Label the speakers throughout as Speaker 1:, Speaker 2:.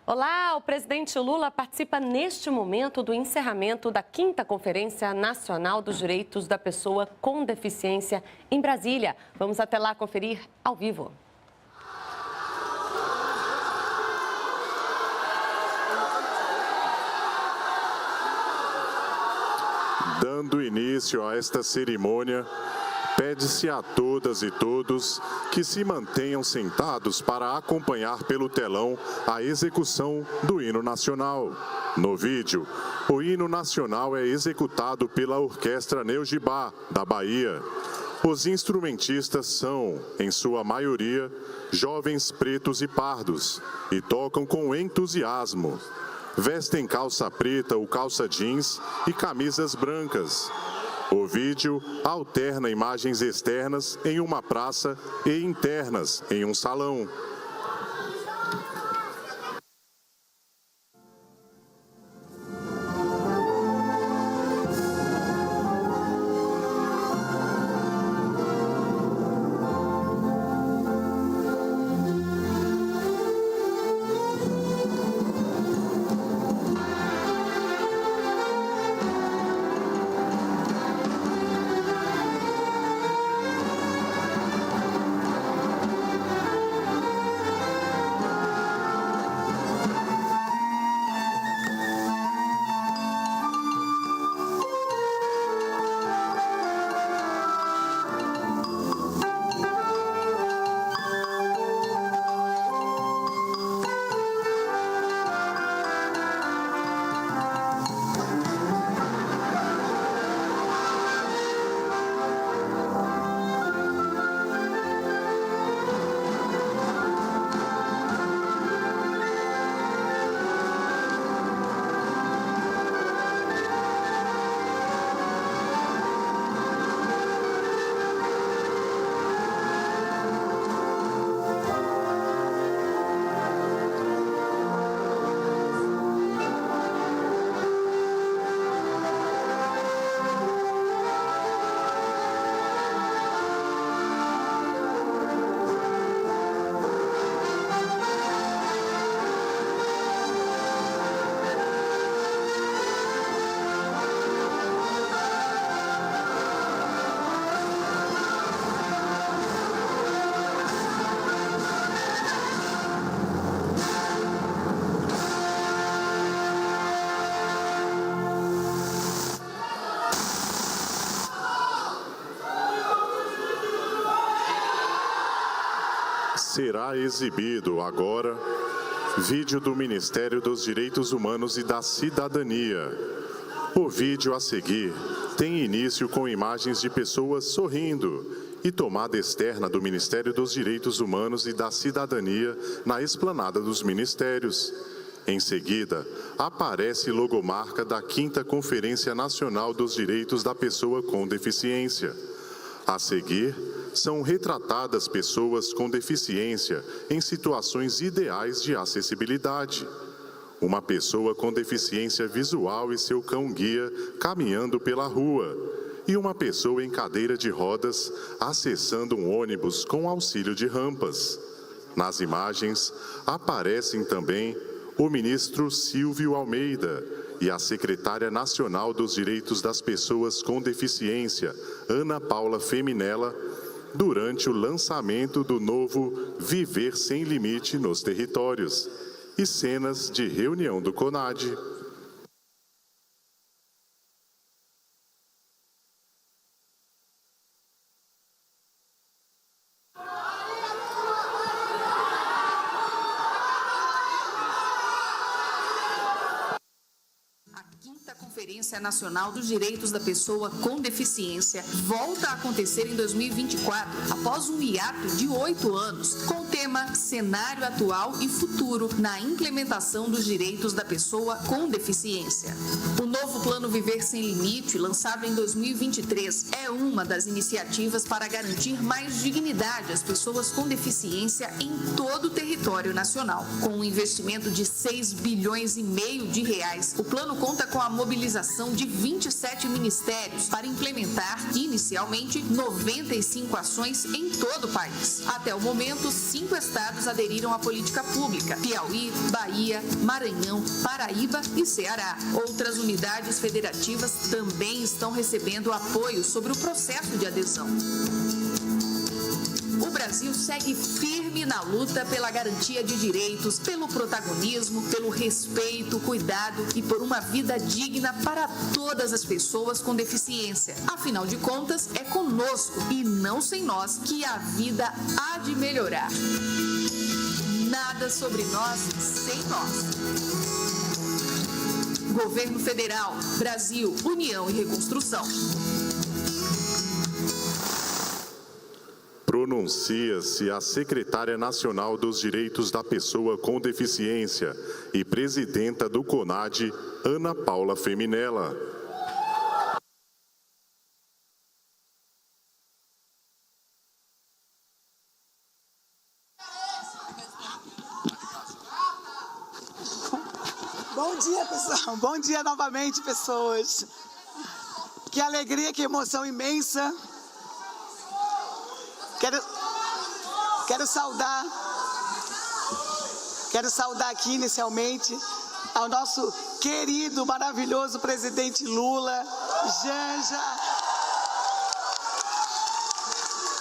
Speaker 1: Olá, o presidente Lula participa neste momento do encerramento da 5ª Conferência Nacional dos Direitos da Pessoa com Deficiência em Brasília. Vamos até lá conferir ao vivo.
Speaker 2: Dando início a esta cerimônia, pede-se a todas e todos que se mantenham sentados para acompanhar pelo telão a execução do hino nacional. No vídeo, o hino nacional é executado pela Orquestra Neugibá, da Bahia. Os instrumentistas são, em sua maioria, jovens pretos e pardos e tocam com entusiasmo. Vestem calça preta ou calça jeans e camisas brancas. O vídeo alterna imagens externas em uma praça e internas em um salão. Será exibido agora vídeo do Ministério dos Direitos Humanos e da Cidadania. O vídeo a seguir tem início com imagens de pessoas sorrindo e tomada externa do Ministério dos Direitos Humanos e da Cidadania na esplanada dos ministérios. Em seguida, aparece logomarca da 5ª Conferência Nacional dos Direitos da Pessoa com Deficiência. A seguir, são retratadas pessoas com deficiência em situações ideais de acessibilidade. Uma pessoa com deficiência visual e seu cão-guia caminhando pela rua, e uma pessoa em cadeira de rodas acessando um ônibus com auxílio de rampas. Nas imagens, aparecem também o ministro Silvio Almeida e a secretária nacional dos Direitos das Pessoas com Deficiência, Ana Paula Feminella, durante o lançamento do novo Viver Sem Limite nos Territórios e cenas de reunião do CONAD.
Speaker 3: Conferência Nacional dos Direitos da Pessoa com Deficiência volta a acontecer em 2024, após um hiato de 8 anos, com o tema Cenário Atual e Futuro na Implementação dos Direitos da Pessoa com Deficiência. O novo Plano Viver Sem Limite, lançado em 2023, é uma das iniciativas para garantir mais dignidade às pessoas com deficiência em todo o território nacional. Com um investimento de R$ 6,5 bilhões de reais, o plano conta com a mobilização criação de 27 ministérios para implementar, inicialmente, 95 ações em todo o país. Até o momento, 5 estados aderiram à política pública: Piauí, Bahia, Maranhão, Paraíba e Ceará. Outras unidades federativas também estão recebendo apoio sobre o processo de adesão. O Brasil segue firme na luta pela garantia de direitos, pelo protagonismo, pelo respeito, cuidado e por uma vida digna para todas as pessoas com deficiência. Afinal de contas, é conosco e não sem nós que a vida há de melhorar. Nada sobre nós sem nós. Governo Federal, Brasil, União e Reconstrução.
Speaker 2: Pronuncia-se a secretária nacional dos Direitos da Pessoa com Deficiência e presidenta do CONAD, Ana Paula Feminella.
Speaker 4: Bom dia, pessoal. Bom dia novamente, pessoas. Que alegria, que emoção imensa. Quero saudar aqui inicialmente ao nosso querido, maravilhoso presidente Lula, Janja,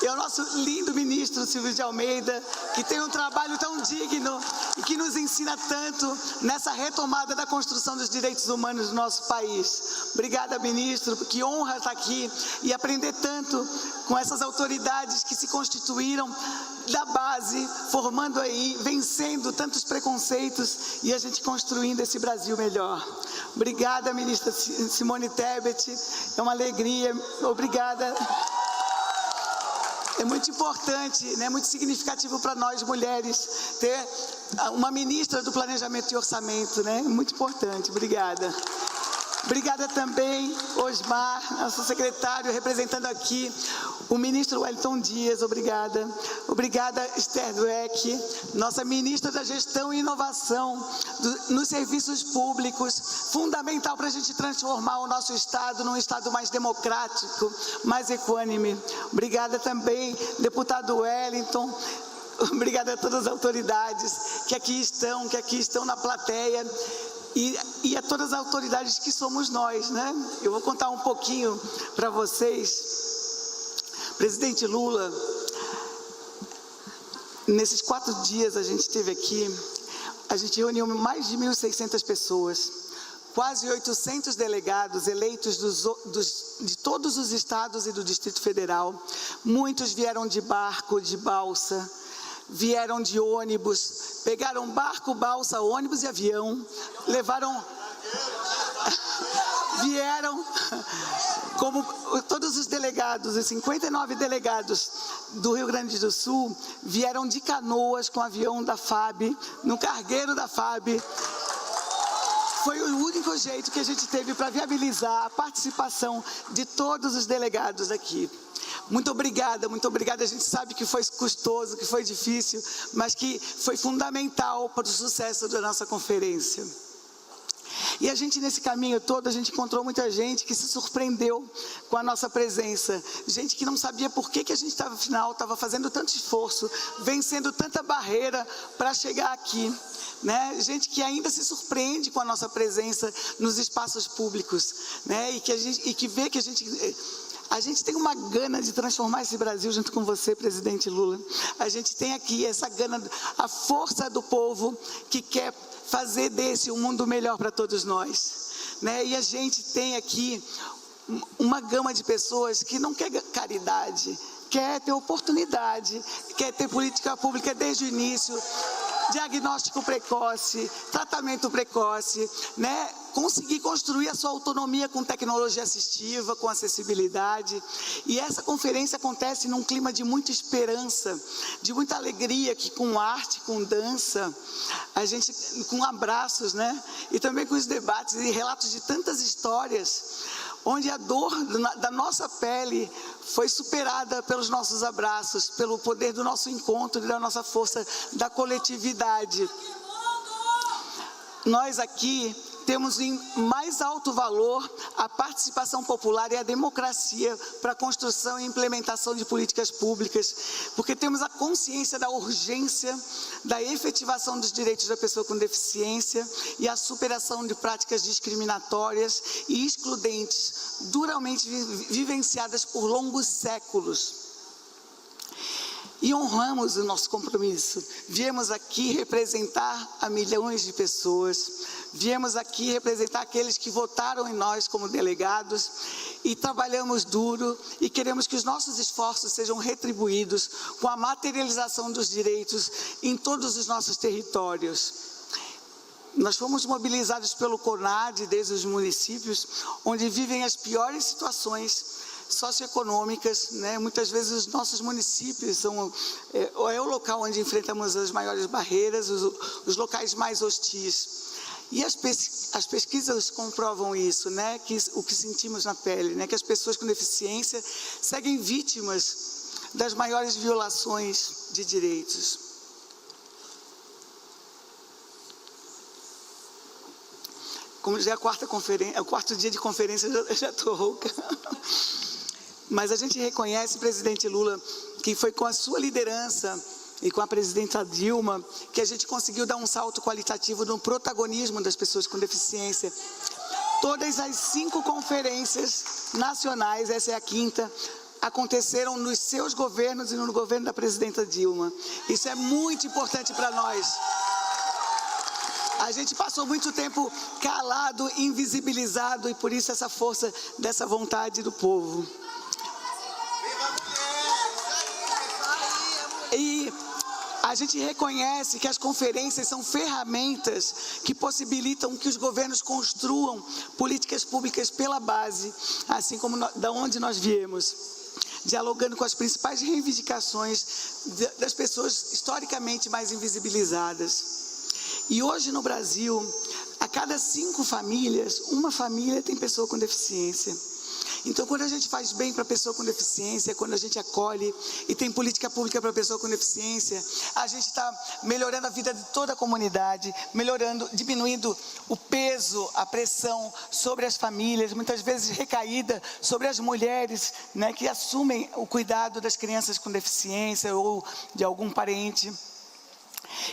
Speaker 4: e ao nosso lindo ministro Silvio de Almeida, que tem um trabalho tão digno e que nos ensina tanto nessa retomada da construção dos direitos humanos do nosso país. Obrigada, ministro, que honra estar aqui e aprender tanto com essas autoridades que se constituíram da base, formando aí, vencendo tantos preconceitos e a gente construindo esse Brasil melhor. Obrigada, ministra Simone Tebet, é uma alegria, obrigada. É muito importante, né, muito significativo para nós mulheres ter uma ministra do Planejamento e Orçamento, né? Muito importante, obrigada. Obrigada também, Osmar, nosso secretário, representando aqui o ministro Wellington Dias, obrigada. Obrigada, Esther Dweck, nossa ministra da Gestão e Inovação nos serviços públicos, fundamental para a gente transformar o nosso Estado num Estado mais democrático, mais equânime. Obrigada também, deputado Wellington. Obrigada a todas as autoridades que aqui estão na plateia. E a todas as autoridades que somos nós, né? Eu vou contar um pouquinho para vocês. Presidente Lula, nesses 4 dias a gente esteve aqui, a gente reuniu mais de 1.600 pessoas, quase 800 delegados eleitos de todos os estados e do Distrito Federal. Muitos vieram de barco, de balsa, vieram de ônibus, pegaram barco, balsa, ônibus e avião, vieram, como todos os delegados, os 59 delegados do Rio Grande do Sul, vieram de canoas com o avião da FAB, no cargueiro da FAB. Foi o único jeito que a gente teve para viabilizar a participação de todos os delegados aqui. Muito obrigada, a gente sabe que foi custoso, que foi difícil, mas que foi fundamental para o sucesso da nossa conferência. E a gente, nesse caminho todo, a gente encontrou muita gente que se surpreendeu com a nossa presença. Gente que não sabia por que a gente estava, afinal, estava fazendo tanto esforço, vencendo tanta barreira para chegar aqui. Né? Gente que ainda se surpreende com a nossa presença nos espaços públicos, né? E que vê que a gente tem uma gana de transformar esse Brasil junto com você, presidente Lula. A gente tem aqui essa gana, a força do povo que quer fazer desse um mundo melhor para todos nós, né? E a gente tem aqui uma gama de pessoas que não quer caridade, quer ter oportunidade, quer ter política pública desde o início, diagnóstico precoce, tratamento precoce, né? Conseguir construir a sua autonomia com tecnologia assistiva, com acessibilidade. E essa conferência acontece num clima de muita esperança, de muita alegria, que com arte, com dança, a gente, com abraços, né? E também com os debates e relatos de tantas histórias, onde a dor da nossa pele foi superada pelos nossos abraços, pelo poder do nosso encontro e da nossa força da coletividade. Nós aqui temos em mais alto valor a participação popular e a democracia para a construção e implementação de políticas públicas, porque temos a consciência da urgência da efetivação dos direitos da pessoa com deficiência e a superação de práticas discriminatórias e excludentes, duramente vivenciadas por longos séculos. E honramos o nosso compromisso. Viemos aqui representar a milhões de pessoas, viemos aqui representar aqueles que votaram em nós como delegados e trabalhamos duro e queremos que os nossos esforços sejam retribuídos com a materialização dos direitos em todos os nossos territórios. Nós fomos mobilizados pelo CONAD desde os municípios, onde vivem as piores situações socioeconômicas, né? Muitas vezes os nossos municípios é o local onde enfrentamos as maiores barreiras, os locais mais hostis. E as pesquisas comprovam isso, né? O que sentimos na pele, né? Que as pessoas com deficiência seguem vítimas das maiores violações de direitos. Como já é o quarto dia de conferência, eu já estou rouca. Mas a gente reconhece, presidente Lula, que foi com a sua liderança e com a presidenta Dilma que a gente conseguiu dar um salto qualitativo no protagonismo das pessoas com deficiência. Todas as 5 conferências nacionais, essa é a 5ª, aconteceram nos seus governos e no governo da presidenta Dilma. Isso é muito importante para nós. A gente passou muito tempo calado, invisibilizado, e por isso essa força dessa vontade do povo. E a gente reconhece que as conferências são ferramentas que possibilitam que os governos construam políticas públicas pela base, assim como da onde nós viemos, dialogando com as principais reivindicações das pessoas historicamente mais invisibilizadas. E hoje no Brasil, a cada 5 famílias, uma família tem pessoa com deficiência. Então, quando a gente faz bem para a pessoa com deficiência, quando a gente acolhe e tem política pública para a pessoa com deficiência, a gente está melhorando a vida de toda a comunidade, diminuindo o peso, a pressão sobre as famílias, muitas vezes recaída sobre as mulheres, né, que assumem o cuidado das crianças com deficiência ou de algum parente.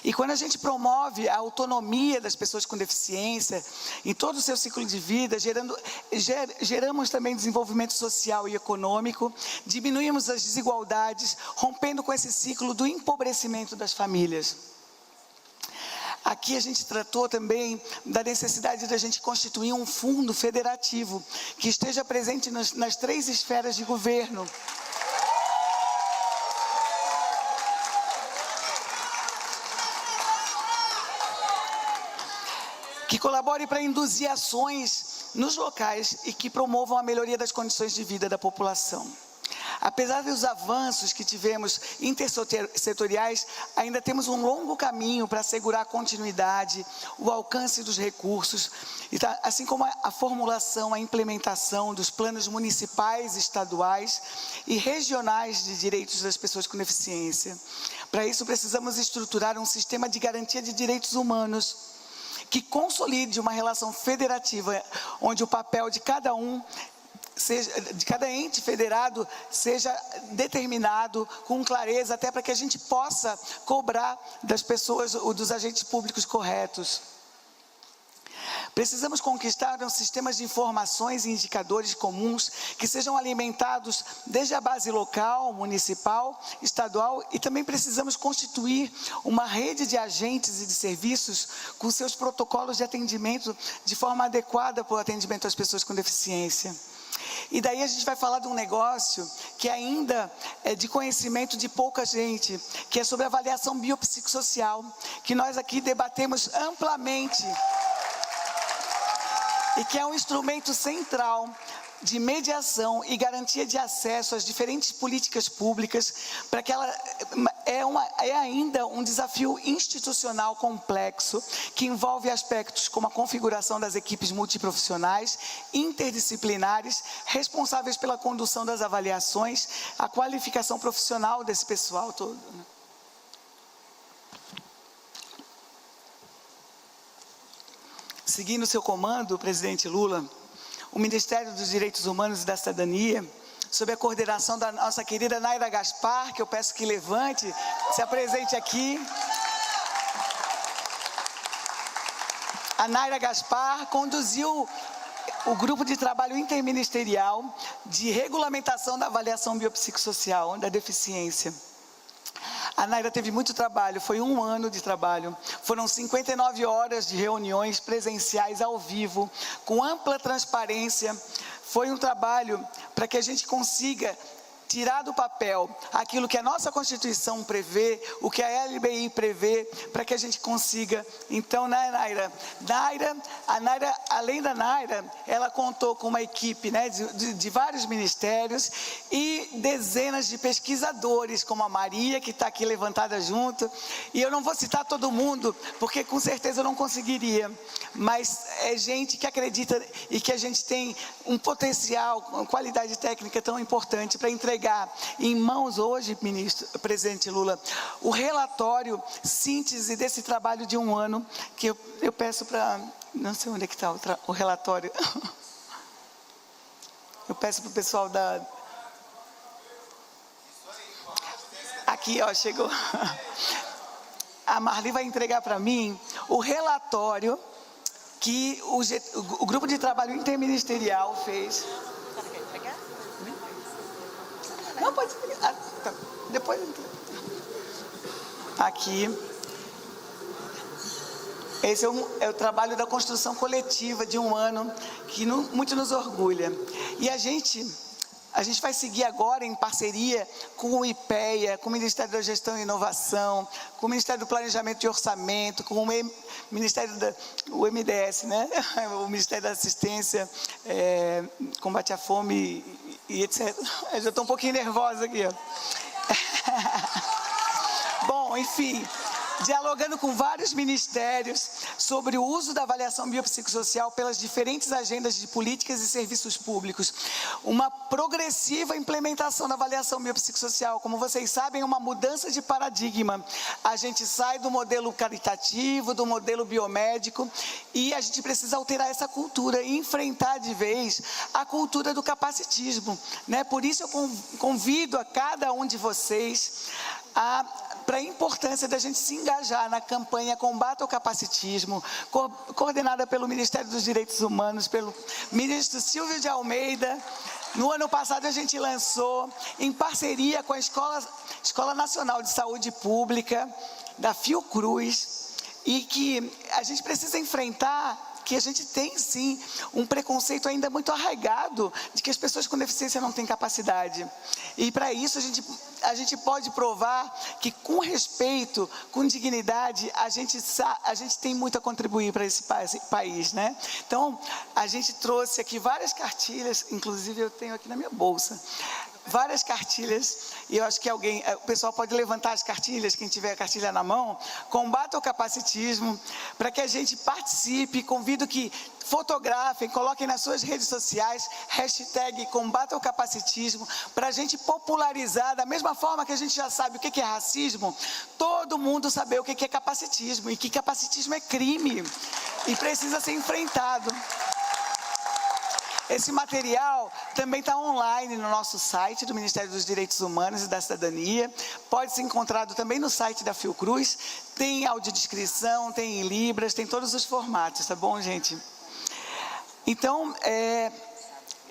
Speaker 4: E quando a gente promove a autonomia das pessoas com deficiência em todo o seu ciclo de vida, geramos também desenvolvimento social e econômico, diminuímos as desigualdades, rompendo com esse ciclo do empobrecimento das famílias. Aqui a gente tratou também da necessidade de a gente constituir um fundo federativo que esteja presente nas 3 esferas de governo. Que colabore para induzir ações nos locais e que promovam a melhoria das condições de vida da população. Apesar dos avanços que tivemos intersetoriais, ainda temos um longo caminho para assegurar a continuidade, o alcance dos recursos, assim como a formulação, a implementação dos planos municipais, estaduais e regionais de direitos das pessoas com deficiência. Para isso, precisamos estruturar um sistema de garantia de direitos humanos que consolide uma relação federativa, onde o papel de cada ente federado seja determinado com clareza, até para que a gente possa cobrar das pessoas, dos agentes públicos corretos. Precisamos conquistar sistemas de informações e indicadores comuns que sejam alimentados desde a base local, municipal, estadual, e também precisamos constituir uma rede de agentes e de serviços com seus protocolos de atendimento de forma adequada para o atendimento às pessoas com deficiência. E daí a gente vai falar de um negócio que ainda é de conhecimento de pouca gente, que é sobre a avaliação biopsicossocial, que nós aqui debatemos amplamente, e que é um instrumento central de mediação e garantia de acesso às diferentes políticas públicas, para que ela é ainda um desafio institucional complexo, que envolve aspectos como a configuração das equipes multiprofissionais, interdisciplinares, responsáveis pela condução das avaliações, a qualificação profissional desse pessoal todo. seguindo o seu comando, presidente Lula, o Ministério dos Direitos Humanos e da Cidadania, sob a coordenação da nossa querida Naira Gaspar, que eu peço que levante, se apresente aqui. A Naira Gaspar conduziu o grupo de trabalho interministerial de regulamentação da avaliação biopsicossocial da deficiência. A Naira teve muito trabalho, foi 1 ano de trabalho, foram 59 horas de reuniões presenciais ao vivo, com ampla transparência. Foi um trabalho para que a gente consiga tirar do papel aquilo que a nossa Constituição prevê, o que a LBI prevê, para que a gente consiga. Então, né, a Naira, além da Naira, ela contou com uma equipe, né, de vários ministérios e dezenas de pesquisadores, como a Maria, que está aqui levantada junto. E eu não vou citar todo mundo, porque com certeza eu não conseguiria, mas é gente que acredita e que a gente tem um potencial, uma qualidade técnica tão importante para entregar em mãos hoje, presidente Lula, o relatório síntese desse trabalho de 1 ano, que eu peço para, não sei onde é que está o relatório, eu peço para o pessoal da, aqui ó, chegou, a Marli vai entregar para mim o relatório que o grupo de trabalho interministerial fez. Não, pode explicar. Tá. Depois. Aqui. Esse é o trabalho da construção coletiva de 1 ano, que muito nos orgulha. E a gente vai seguir agora em parceria com o IPEA, com o Ministério da Gestão e Inovação, com o Ministério do Planejamento e Orçamento, com o Ministério o MDS, né? O Ministério da Assistência, Combate à Fome e etc. Eu já estou um pouquinho nervosa aqui, ó. Bom, enfim, dialogando com vários ministérios sobre o uso da avaliação biopsicossocial pelas diferentes agendas de políticas e serviços públicos. Uma progressiva implementação da avaliação biopsicossocial, como vocês sabem, é uma mudança de paradigma. A gente sai do modelo caritativo, do modelo biomédico, e a gente precisa alterar essa cultura e enfrentar de vez a cultura do capacitismo, né? Por isso eu convido a cada um de vocês para a importância da gente se engajar na campanha Combate ao Capacitismo, coordenada pelo Ministério dos Direitos Humanos, pelo ministro Silvio de Almeida. No ano passado a gente lançou, em parceria com a Escola Nacional de Saúde Pública, da Fiocruz, e que a gente precisa enfrentar que a gente tem, sim, um preconceito ainda muito arraigado de que as pessoas com deficiência não têm capacidade. E, para isso, a gente pode provar que, com respeito, com dignidade, a gente tem muito a contribuir para esse país, né? Então, a gente trouxe aqui várias cartilhas, inclusive eu tenho aqui na minha bolsa, várias cartilhas, e eu acho que o pessoal pode levantar as cartilhas, quem tiver a cartilha na mão, Combate ao Capacitismo, para que a gente participe. Convido que fotografem, coloquem nas suas redes sociais, hashtag Combate ao Capacitismo, para a gente popularizar, da mesma forma que a gente já sabe o que é racismo, todo mundo saber o que é capacitismo, e que capacitismo é crime, e precisa ser enfrentado. Esse material também está online no nosso site do Ministério dos Direitos Humanos e da Cidadania. Pode ser encontrado também no site da Fiocruz. Tem audiodescrição, tem em Libras, tem todos os formatos, tá bom, gente? Então,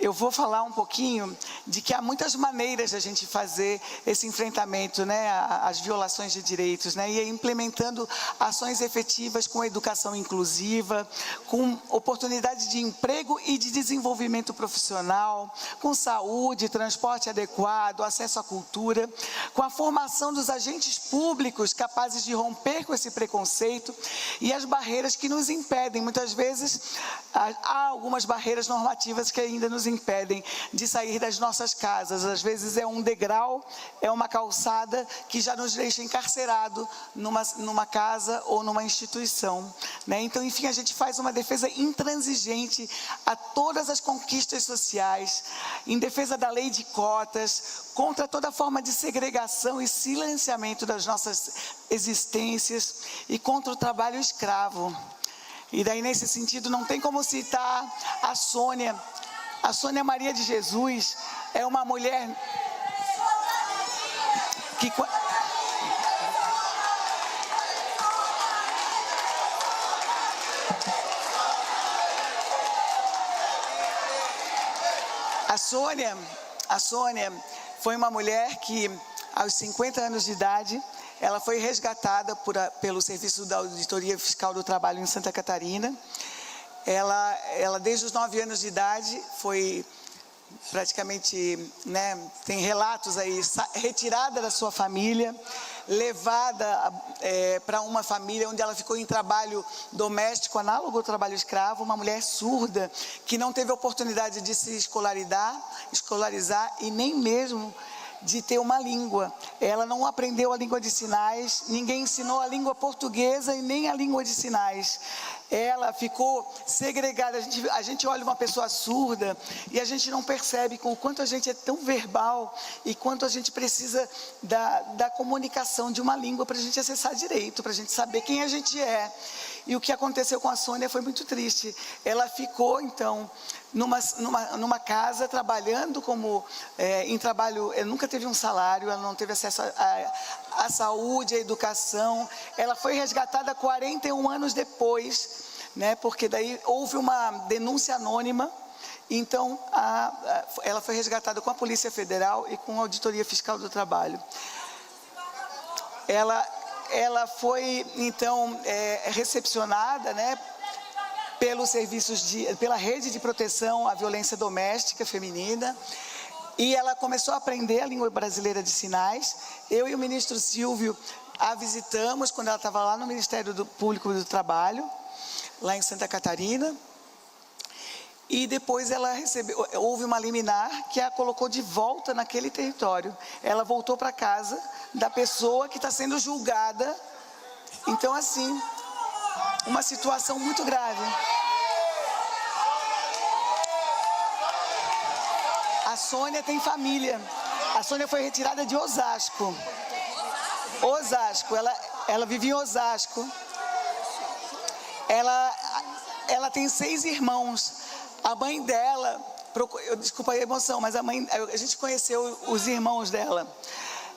Speaker 4: eu vou falar um pouquinho de que há muitas maneiras de a gente fazer esse enfrentamento, né, às violações de direitos, né, e implementando ações efetivas com educação inclusiva, com oportunidade de emprego e de desenvolvimento profissional, com saúde, transporte adequado, acesso à cultura, com a formação dos agentes públicos capazes de romper com esse preconceito e as barreiras que nos impedem. Muitas vezes, há algumas barreiras normativas que ainda nos impedem de sair das nossas casas. Às vezes é um degrau, é uma calçada que já nos deixa encarcerado numa casa ou numa instituição, né? Então, enfim, a gente faz uma defesa intransigente a todas as conquistas sociais, em defesa da lei de cotas, contra toda forma de segregação e silenciamento das nossas existências e contra o trabalho escravo. E daí, nesse sentido, não tem como citar a Sônia. A Sônia Maria de Jesus é uma mulher que... A Sônia foi uma mulher que, aos 50 anos de idade, ela foi resgatada pelo Serviço da Auditoria Fiscal do Trabalho em Santa Catarina. Ela desde os 9 anos de idade, foi praticamente, tem relatos aí, retirada da sua família, levada para uma família onde ela ficou em trabalho doméstico, análogo ao trabalho escravo, uma mulher surda, que não teve oportunidade de se escolarizar e nem mesmo de ter uma língua. Ela não aprendeu a língua de sinais, ninguém ensinou a língua portuguesa e nem a língua de sinais. Ela ficou segregada. A gente olha uma pessoa surda e a gente não percebe com o quanto a gente é tão verbal e quanto a gente precisa da comunicação de uma língua para a gente acessar direito, para a gente saber quem a gente é. E o que aconteceu com a Sônia foi muito triste. Ela ficou, então, numa casa, trabalhando em trabalho, ela nunca teve um salário, ela não teve acesso à saúde, à educação. Ela foi resgatada 41 anos depois, porque daí houve uma denúncia anônima. Então, ela foi resgatada com a Polícia Federal e com a Auditoria Fiscal do Trabalho. Ela foi, então, recepcionada, pelos serviços pela rede de proteção à violência doméstica feminina, e ela começou a aprender a língua brasileira de sinais. Eu e o ministro Silvio a visitamos quando ela estava lá no Ministério Público do Trabalho, lá em Santa Catarina, e depois houve uma liminar que a colocou de volta naquele território. Ela voltou para casa da pessoa que está sendo julgada. Então, assim, uma situação muito grave. A Sônia tem família. A Sônia foi retirada de Osasco. Ela vivia em Osasco. Ela tem 6 irmãos. A mãe dela, desculpa a emoção, mas a gente conheceu os irmãos dela.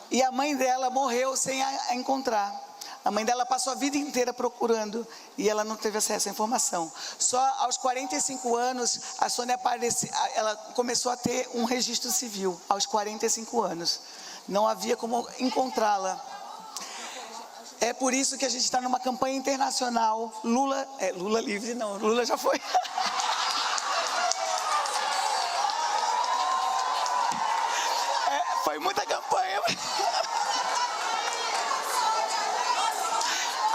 Speaker 4: E a mãe dela morreu sem a encontrar. A mãe dela passou a vida inteira procurando e ela não teve acesso à informação. Só aos 45 anos, a Sônia ela começou a ter um registro civil, aos 45 anos. Não havia como encontrá-la. É por isso que a gente está numa campanha internacional. Lula livre não, Lula já foi. Foi muita campanha.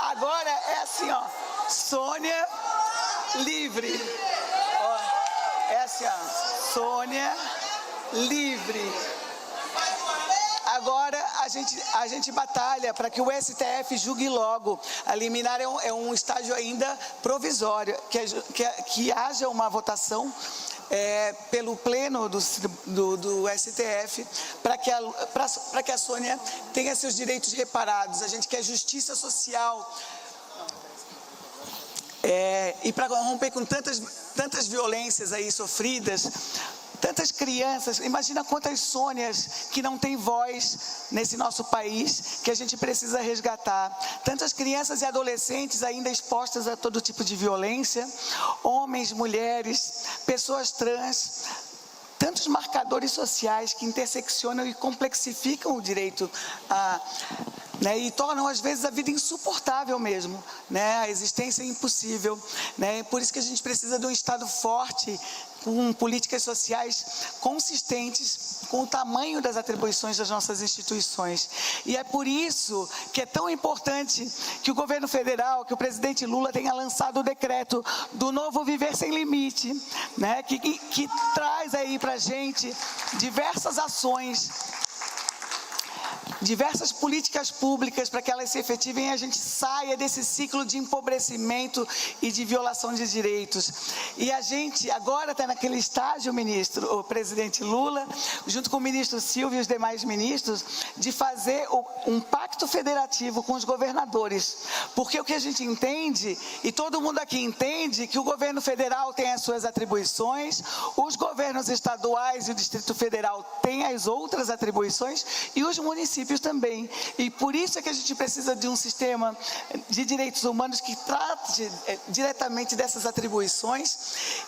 Speaker 4: Agora é assim, ó. Sônia livre. Ó, é assim, ó. Sônia livre. Agora a gente batalha para que o STF julgue logo. A liminar é um estágio ainda provisório, que haja uma votação pelo pleno do STF para que a Sônia tenha seus direitos reparados. A gente quer justiça social. E para romper com tantas violências aí sofridas, tantas crianças, imagina quantas Sônias que não têm voz nesse nosso país, que a gente precisa resgatar. Tantas crianças e adolescentes ainda expostas a todo tipo de violência, homens, mulheres, pessoas trans, tantos marcadores sociais que interseccionam e complexificam o direito e tornam às vezes a vida insuportável mesmo, a existência impossível, Por isso que a gente precisa de um Estado forte, com políticas sociais consistentes com o tamanho das atribuições das nossas instituições. E é por isso que é tão importante que o governo federal, que o presidente Lula tenha lançado o decreto do novo Viver Sem Limite, que traz aí para a gente diversas ações diversas políticas públicas para que elas se efetivem e a gente saia desse ciclo de empobrecimento e de violação de direitos. E a gente agora está naquele estágio, o presidente Lula, junto com o ministro Silvio e os demais ministros, de fazer um pacto federativo com os governadores. Porque o que a gente entende, e todo mundo aqui entende, que o governo federal tem as suas atribuições, os governos estaduais e o Distrito Federal têm as outras atribuições e os municípios também. E por isso é que a gente precisa de um sistema de direitos humanos que trate diretamente dessas atribuições,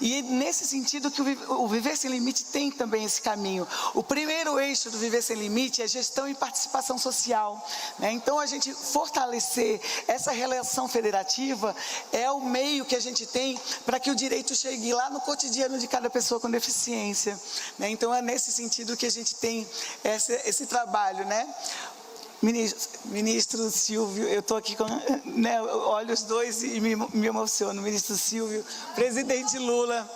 Speaker 4: e nesse sentido que o Viver Sem Limite tem também esse caminho. O primeiro eixo do Viver Sem Limite é gestão e participação social, né? Então, a gente fortalecer essa relação federativa é o meio que a gente tem para que o direito chegue lá no cotidiano de cada pessoa com deficiência, né? Então, é nesse sentido que a gente tem esse trabalho, né? Ministro Silvio, eu estou aqui com, né, olho os dois e me emociono. Ministro Silvio, presidente Lula,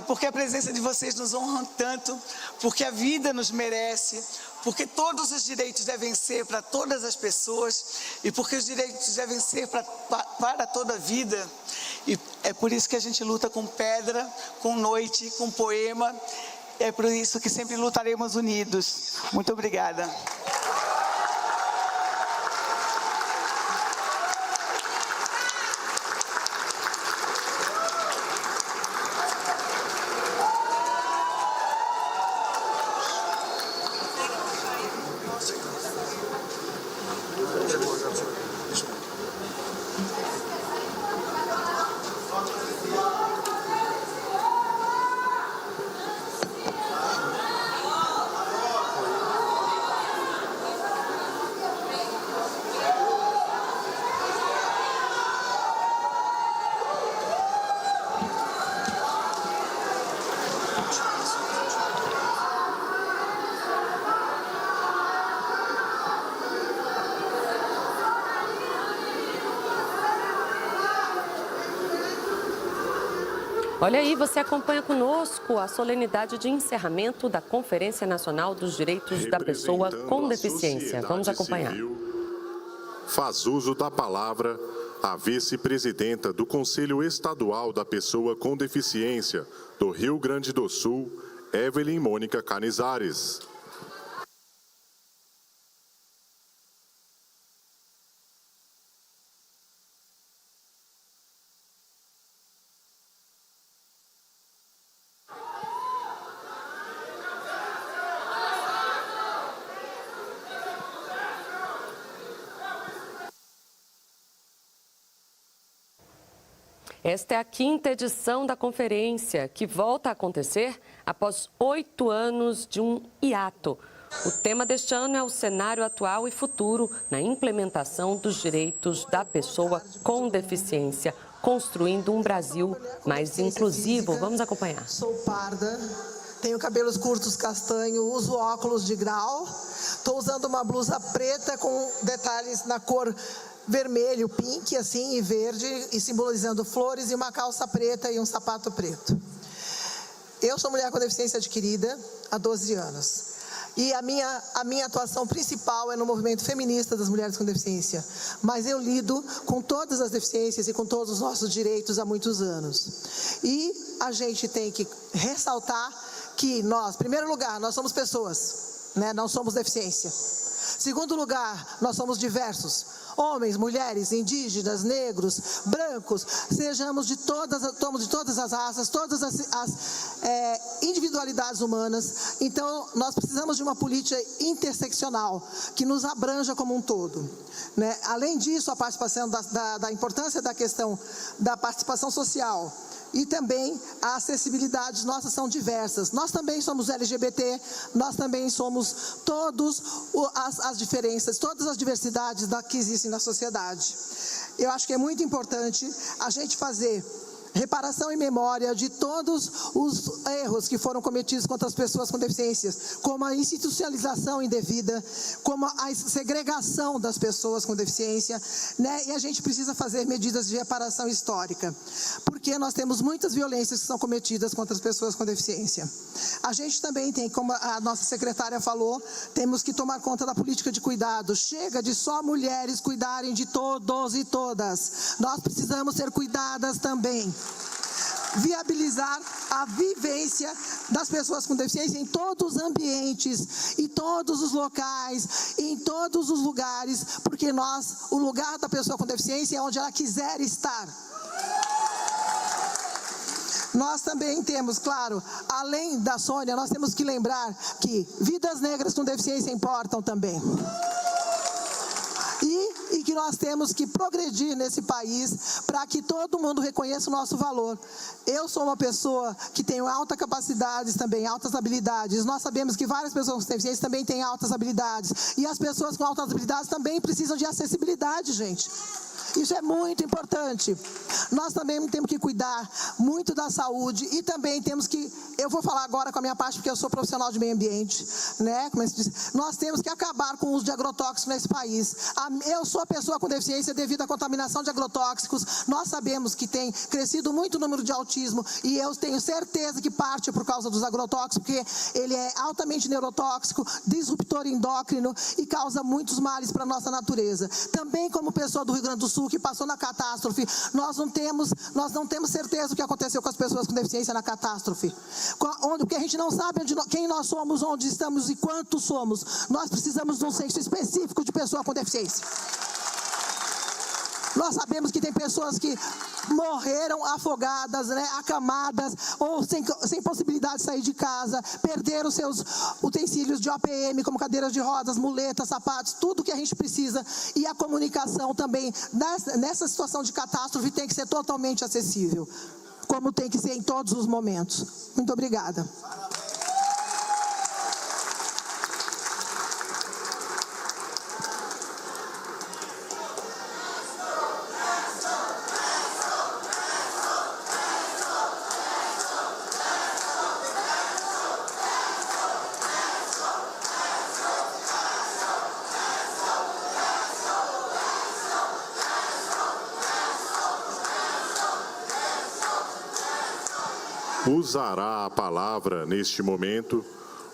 Speaker 4: porque a presença de vocês nos honra tanto, porque a vida nos merece, porque todos os direitos devem ser para todas as pessoas e porque os direitos devem ser para toda a vida. E é por isso que a gente luta com pedra, com noite, com poema. É por isso que sempre lutaremos unidos. Muito obrigada.
Speaker 1: Olha aí, você acompanha conosco a solenidade de encerramento da Conferência Nacional dos Direitos da Pessoa com Deficiência. Vamos acompanhar.
Speaker 2: Faz uso da palavra a vice-presidenta do Conselho Estadual da Pessoa com Deficiência do Rio Grande do Sul, Evelyn Mônica Canizares.
Speaker 1: Esta é a 5ª edição da conferência, que volta a acontecer após 8 anos de um hiato. O tema deste ano é o cenário atual e futuro na implementação dos direitos da pessoa com deficiência, construindo um Brasil mais inclusivo. Vamos acompanhar.
Speaker 5: Sou parda, tenho cabelos curtos castanho, uso óculos de grau, estou usando uma blusa preta com detalhes na cor vermelho, pink, assim, e verde, e simbolizando flores, e uma calça preta e um sapato preto. Eu sou mulher com deficiência adquirida há 12 anos. E a minha atuação principal é no movimento feminista das mulheres com deficiência. Mas eu lido com todas as deficiências e com todos os nossos direitos há muitos anos. E a gente tem que ressaltar que nós, em primeiro lugar, nós somos pessoas, né? Não somos deficiência. Segundo lugar, nós somos diversos. Homens, mulheres, indígenas, negros, brancos, somos de todas as raças, todas as individualidades humanas. Então, nós precisamos de uma política interseccional que nos abranja como um todo, né? Além disso, a participação da importância da questão da participação social e também a acessibilidade nossas são diversas. Nós também somos LGBT, nós também somos todas as diferenças, todas as diversidades que existem na sociedade. Eu acho que é muito importante a gente fazer reparação e memória de todos os erros que foram cometidos contra as pessoas com deficiências, como a institucionalização indevida, como a segregação das pessoas com deficiência, né? E a gente precisa fazer medidas de reparação histórica, porque nós temos muitas violências que são cometidas contra as pessoas com deficiência. A gente também tem, como a nossa secretária falou, temos que tomar conta da política de cuidado. Chega de só mulheres cuidarem de todos e todas. Nós precisamos ser cuidadas também. Viabilizar a vivência das pessoas com deficiência em todos os ambientes, em todos os locais, em todos os lugares, porque o lugar da pessoa com deficiência é onde ela quiser estar. Nós também temos, claro, além da Sônia, nós temos que lembrar que vidas negras com deficiência importam também. E que nós temos que progredir nesse país para que todo mundo reconheça o nosso valor. Eu sou uma pessoa que tenho altas capacidades também, altas habilidades. Nós sabemos que várias pessoas com deficiência também têm altas habilidades. E as pessoas com altas habilidades também precisam de acessibilidade, gente. Isso é muito importante. Nós também temos que cuidar muito da saúde e também temos que, eu vou falar agora com a minha parte porque eu sou profissional de meio ambiente, né? Como se diz, nós temos que acabar com o uso de agrotóxicos nesse país. Eu sou pessoa com deficiência devido à contaminação de agrotóxicos. Nós sabemos que tem crescido muito o número de autismo e eu tenho certeza que parte por causa dos agrotóxicos, porque ele é altamente neurotóxico, disruptor endócrino e causa muitos males para a nossa natureza. Também como pessoa do Rio Grande do Sul, que passou na catástrofe, nós não temos certeza do que aconteceu com as pessoas com deficiência na catástrofe, porque a gente não sabe quem nós somos, onde estamos e quantos somos. Nós precisamos de um censo específico de pessoa com deficiência. Nós sabemos que tem pessoas que morreram afogadas, né, acamadas, ou sem possibilidade de sair de casa, perderam seus utensílios de OPM, como cadeiras de rodas, muletas, sapatos, tudo que a gente precisa. E a comunicação também, nessa situação de catástrofe, tem que ser totalmente acessível, como tem que ser em todos os momentos. Muito obrigada.
Speaker 2: Usará a palavra, neste momento,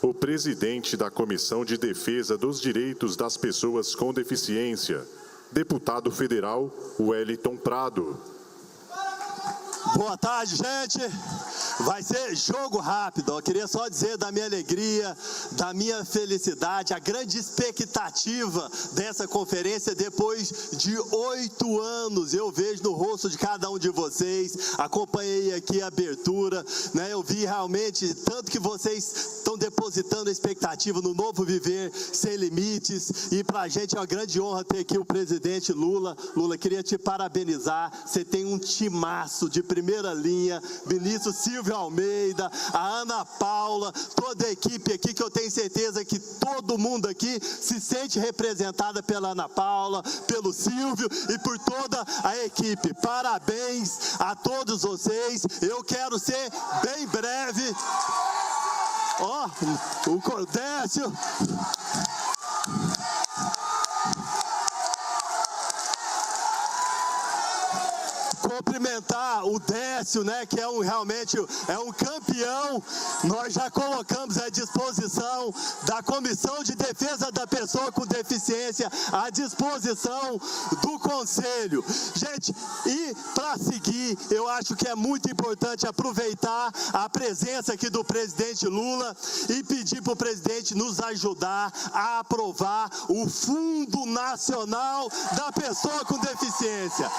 Speaker 2: o presidente da Comissão de Defesa dos Direitos das Pessoas com Deficiência, deputado federal Wellington Prado.
Speaker 6: Boa tarde, gente. Vai ser jogo rápido. Eu queria só dizer da minha alegria, da minha felicidade, a grande expectativa dessa conferência depois de 8 anos. Eu vejo no rosto de cada um de vocês, acompanhei aqui a abertura, né? Eu vi realmente tanto que vocês estão depositando a expectativa no novo viver sem limites, e para a gente é uma grande honra ter aqui o presidente Lula. Lula, queria te parabenizar, você tem um timaço de primeira linha, ministro Silvio Almeida, a Ana Paula, toda a equipe aqui, que eu tenho certeza que todo mundo aqui se sente representada pela Ana Paula, pelo Silvio e por toda a equipe. Parabéns a todos vocês. Eu quero ser bem breve. Ó, o Cordécio. Cumprimentar o Décio, né, que realmente é um campeão. Nós já colocamos à disposição da Comissão de Defesa da Pessoa com Deficiência, à disposição do Conselho. Gente, e para seguir, eu acho que é muito importante aproveitar a presença aqui do presidente Lula e pedir para o presidente nos ajudar a aprovar o Fundo Nacional da Pessoa com Deficiência.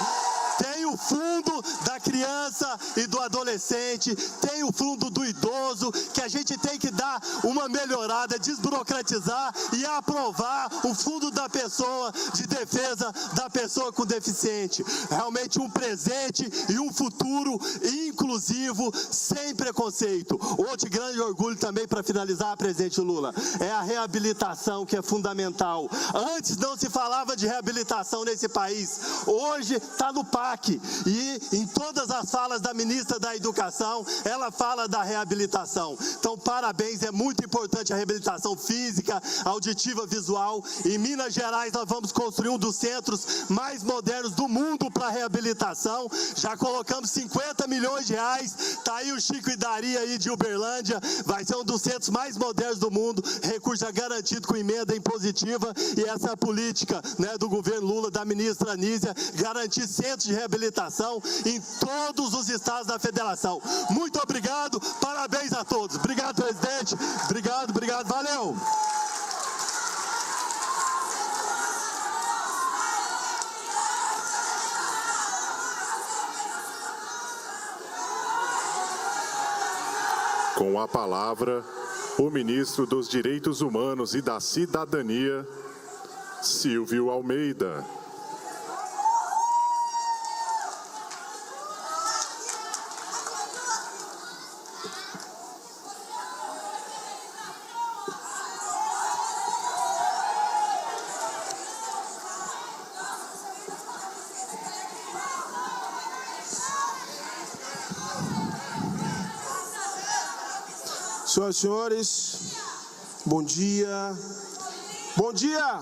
Speaker 6: Tem o fundo da criança e do adolescente, tem o fundo do idoso, que a gente tem que dar uma melhorada, desburocratizar e aprovar o fundo da pessoa, de defesa da pessoa com deficiente. Realmente um presente e um futuro inclusivo, sem preconceito. Outro grande orgulho também, para finalizar, presidente Lula, é a reabilitação, que é fundamental. Antes não se falava de reabilitação nesse país, hoje está no passo destaque. E em todas as falas da ministra da Educação, ela fala da reabilitação. Então, parabéns, é muito importante a reabilitação física, auditiva, visual. Em Minas Gerais, nós vamos construir um dos centros mais modernos do mundo para reabilitação. Já colocamos 50 milhões de reais. Está aí o Chico Idaria aí de Uberlândia. Vai ser um dos centros mais modernos do mundo. Recurso já garantido com emenda impositiva. E essa é a política, né, do governo Lula, da ministra Anísia, garantir centros de reabilitação em todos os estados da federação. Muito obrigado, parabéns a todos. Obrigado, presidente. Obrigado, valeu.
Speaker 2: Com a palavra, o ministro dos Direitos Humanos e da Cidadania, Silvio Almeida.
Speaker 7: Senhoras e senhores, bom dia. Bom dia!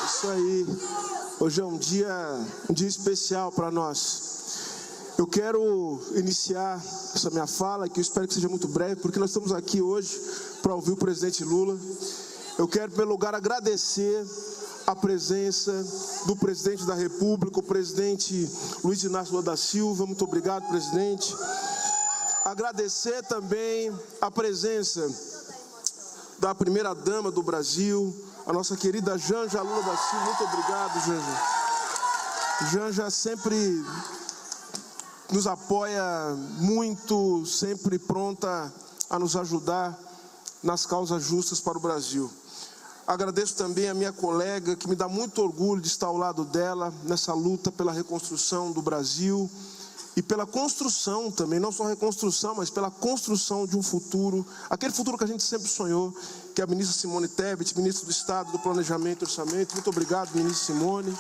Speaker 7: É isso aí. Hoje é um dia especial para nós. Eu quero iniciar essa minha fala, que eu espero que seja muito breve, porque nós estamos aqui hoje para ouvir o presidente Lula. Eu quero, em primeiro lugar, agradecer a presença do presidente da República, o presidente Luiz Inácio Lula da Silva. Muito obrigado, presidente. Agradecer também a presença da primeira-dama do Brasil, a nossa querida Janja Lula da Silva. Muito obrigado, Janja. Janja sempre nos apoia muito, sempre pronta a nos ajudar nas causas justas para o Brasil. Agradeço também a minha colega, que me dá muito orgulho de estar ao lado dela nessa luta pela reconstrução do Brasil e pela construção também, não só reconstrução, mas pela construção de um futuro, aquele futuro que a gente sempre sonhou, que é a ministra Simone Tebet, ministra do Estado do Planejamento e Orçamento. Muito obrigado, ministra Simone.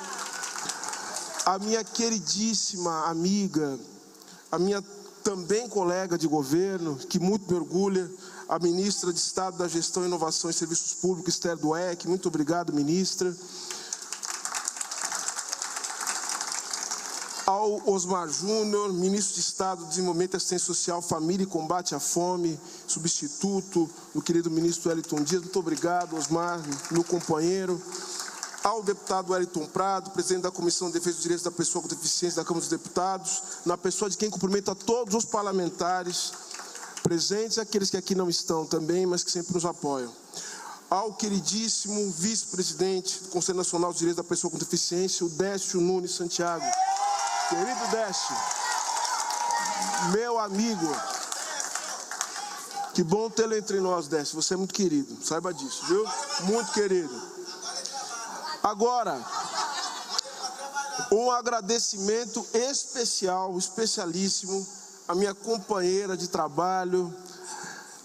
Speaker 7: A minha queridíssima amiga, a minha também colega de governo, que muito me orgulha, a ministra de Estado da Gestão, Inovação e Serviços Públicos, Esther Dweck. Muito obrigado, ministra. Ao Osmar Júnior, ministro de Estado do Desenvolvimento e Assistência Social, Família e Combate à Fome, substituto do querido ministro Wellington Dias. Muito obrigado, Osmar, meu companheiro. Ao deputado Wellington Prado, presidente da Comissão de Defesa dos Direitos da Pessoa com Deficiência da Câmara dos Deputados, na pessoa de quem cumprimenta todos os parlamentares presentes e aqueles que aqui não estão também, mas que sempre nos apoiam. Ao queridíssimo vice-presidente do Conselho Nacional dos Direitos da Pessoa com Deficiência, o Décio Nunes Santiago. Querido Décio, meu amigo, que bom tê-lo entre nós, Décio, você é muito querido, saiba disso, viu? Muito querido. Agora, um agradecimento especial, especialíssimo, à minha companheira de trabalho,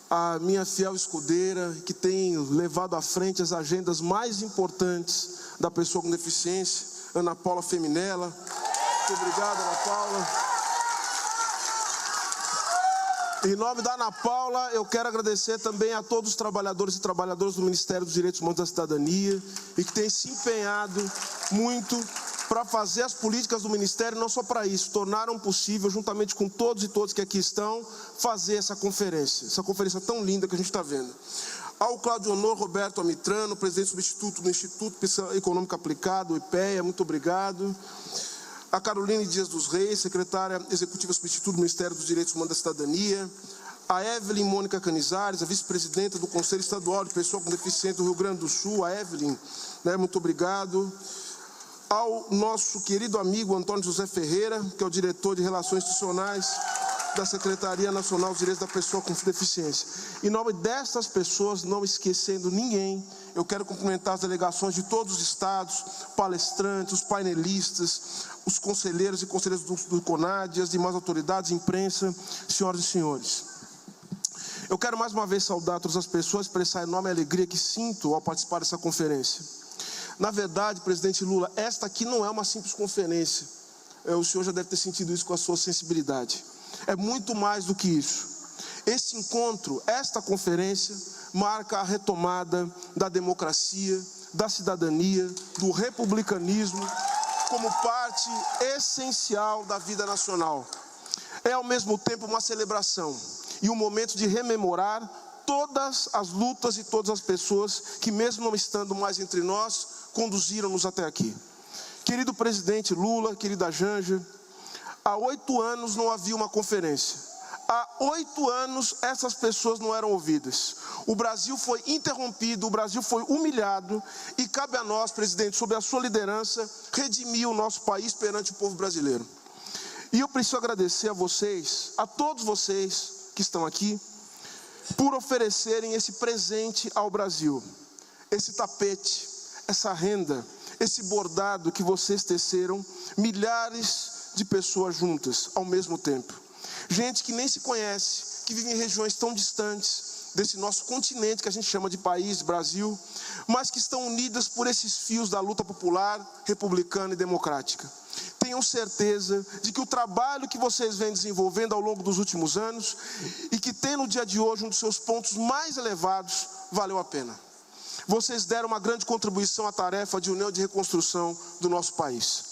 Speaker 7: a minha fiel escudeira, que tem levado à frente as agendas mais importantes da pessoa com deficiência, Ana Paula Feminella. Muito obrigado, Ana Paula. Em nome da Ana Paula, eu quero agradecer também a todos os trabalhadores e trabalhadoras do Ministério dos Direitos Humanos e da Cidadania e que têm se empenhado muito para fazer as políticas do Ministério, não só para isso, tornaram possível, juntamente com todos e todas que aqui estão, fazer essa conferência tão linda que a gente está vendo. Ao Cláudio Honor Roberto Amitrano, presidente substituto do Instituto Econômico Aplicado, o IPEA, muito obrigado. A Caroline Dias dos Reis, secretária executiva substituta do Ministério dos Direitos Humanos e da Cidadania. A Evelyn Mônica Canizares, a vice-presidenta do Conselho Estadual de Pessoa com Deficiência do Rio Grande do Sul. A Evelyn, muito obrigado. Ao nosso querido amigo Antônio José Ferreira, que é o diretor de Relações Institucionais da Secretaria Nacional dos Direitos da Pessoa com Deficiência. Em nome dessas pessoas, não esquecendo ninguém, eu quero cumprimentar as delegações de todos os estados, palestrantes, os painelistas, os conselheiros e conselheiras do CONAD, as demais autoridades, imprensa, senhoras e senhores. Eu quero mais uma vez saudar todas as pessoas, expressar a enorme alegria que sinto ao participar dessa conferência. Na verdade, presidente Lula, esta aqui não é uma simples conferência. o senhor já deve ter sentido isso com a sua sensibilidade. É muito mais do que isso. Este encontro, esta conferência, marca a retomada da democracia, da cidadania, do republicanismo, como parte essencial da vida nacional. É ao mesmo tempo uma celebração e um momento de rememorar todas as lutas e todas as pessoas que, mesmo não estando mais entre nós, conduziram-nos até aqui. Querido presidente Lula, querida Janja, há 8 anos não havia uma conferência. Há 8 anos essas pessoas não eram ouvidas. O Brasil foi interrompido, o Brasil foi humilhado e cabe a nós, presidente, sob a sua liderança, redimir o nosso país perante o povo brasileiro. E eu preciso agradecer a vocês, a todos vocês que estão aqui, por oferecerem esse presente ao Brasil. Esse tapete, essa renda, esse bordado que vocês teceram, milhares de pessoas juntas ao mesmo tempo. Gente que nem se conhece, que vive em regiões tão distantes desse nosso continente que a gente chama de país, Brasil, mas que estão unidas por esses fios da luta popular, republicana e democrática. Tenham certeza de que o trabalho que vocês vêm desenvolvendo ao longo dos últimos anos e que tem no dia de hoje um dos seus pontos mais elevados, valeu a pena. Vocês deram uma grande contribuição à tarefa de união e de reconstrução do nosso país.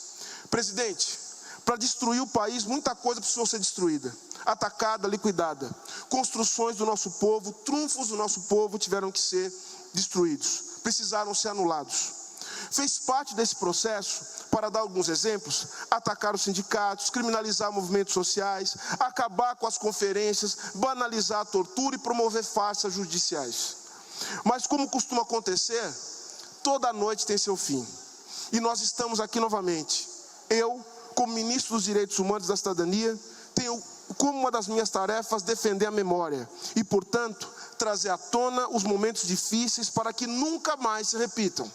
Speaker 7: Presidente, para destruir o país, muita coisa precisou ser destruída, atacada, liquidada. Construções do nosso povo, trunfos do nosso povo tiveram que ser destruídos, precisaram ser anulados. Fez parte desse processo, para dar alguns exemplos, atacar os sindicatos, criminalizar movimentos sociais, acabar com as conferências, banalizar a tortura e promover farsas judiciais. Mas como costuma acontecer, toda noite tem seu fim. E nós estamos aqui novamente. Eu, como ministro dos Direitos Humanos e da Cidadania, tenho como uma das minhas tarefas defender a memória e, portanto, trazer à tona os momentos difíceis para que nunca mais se repitam.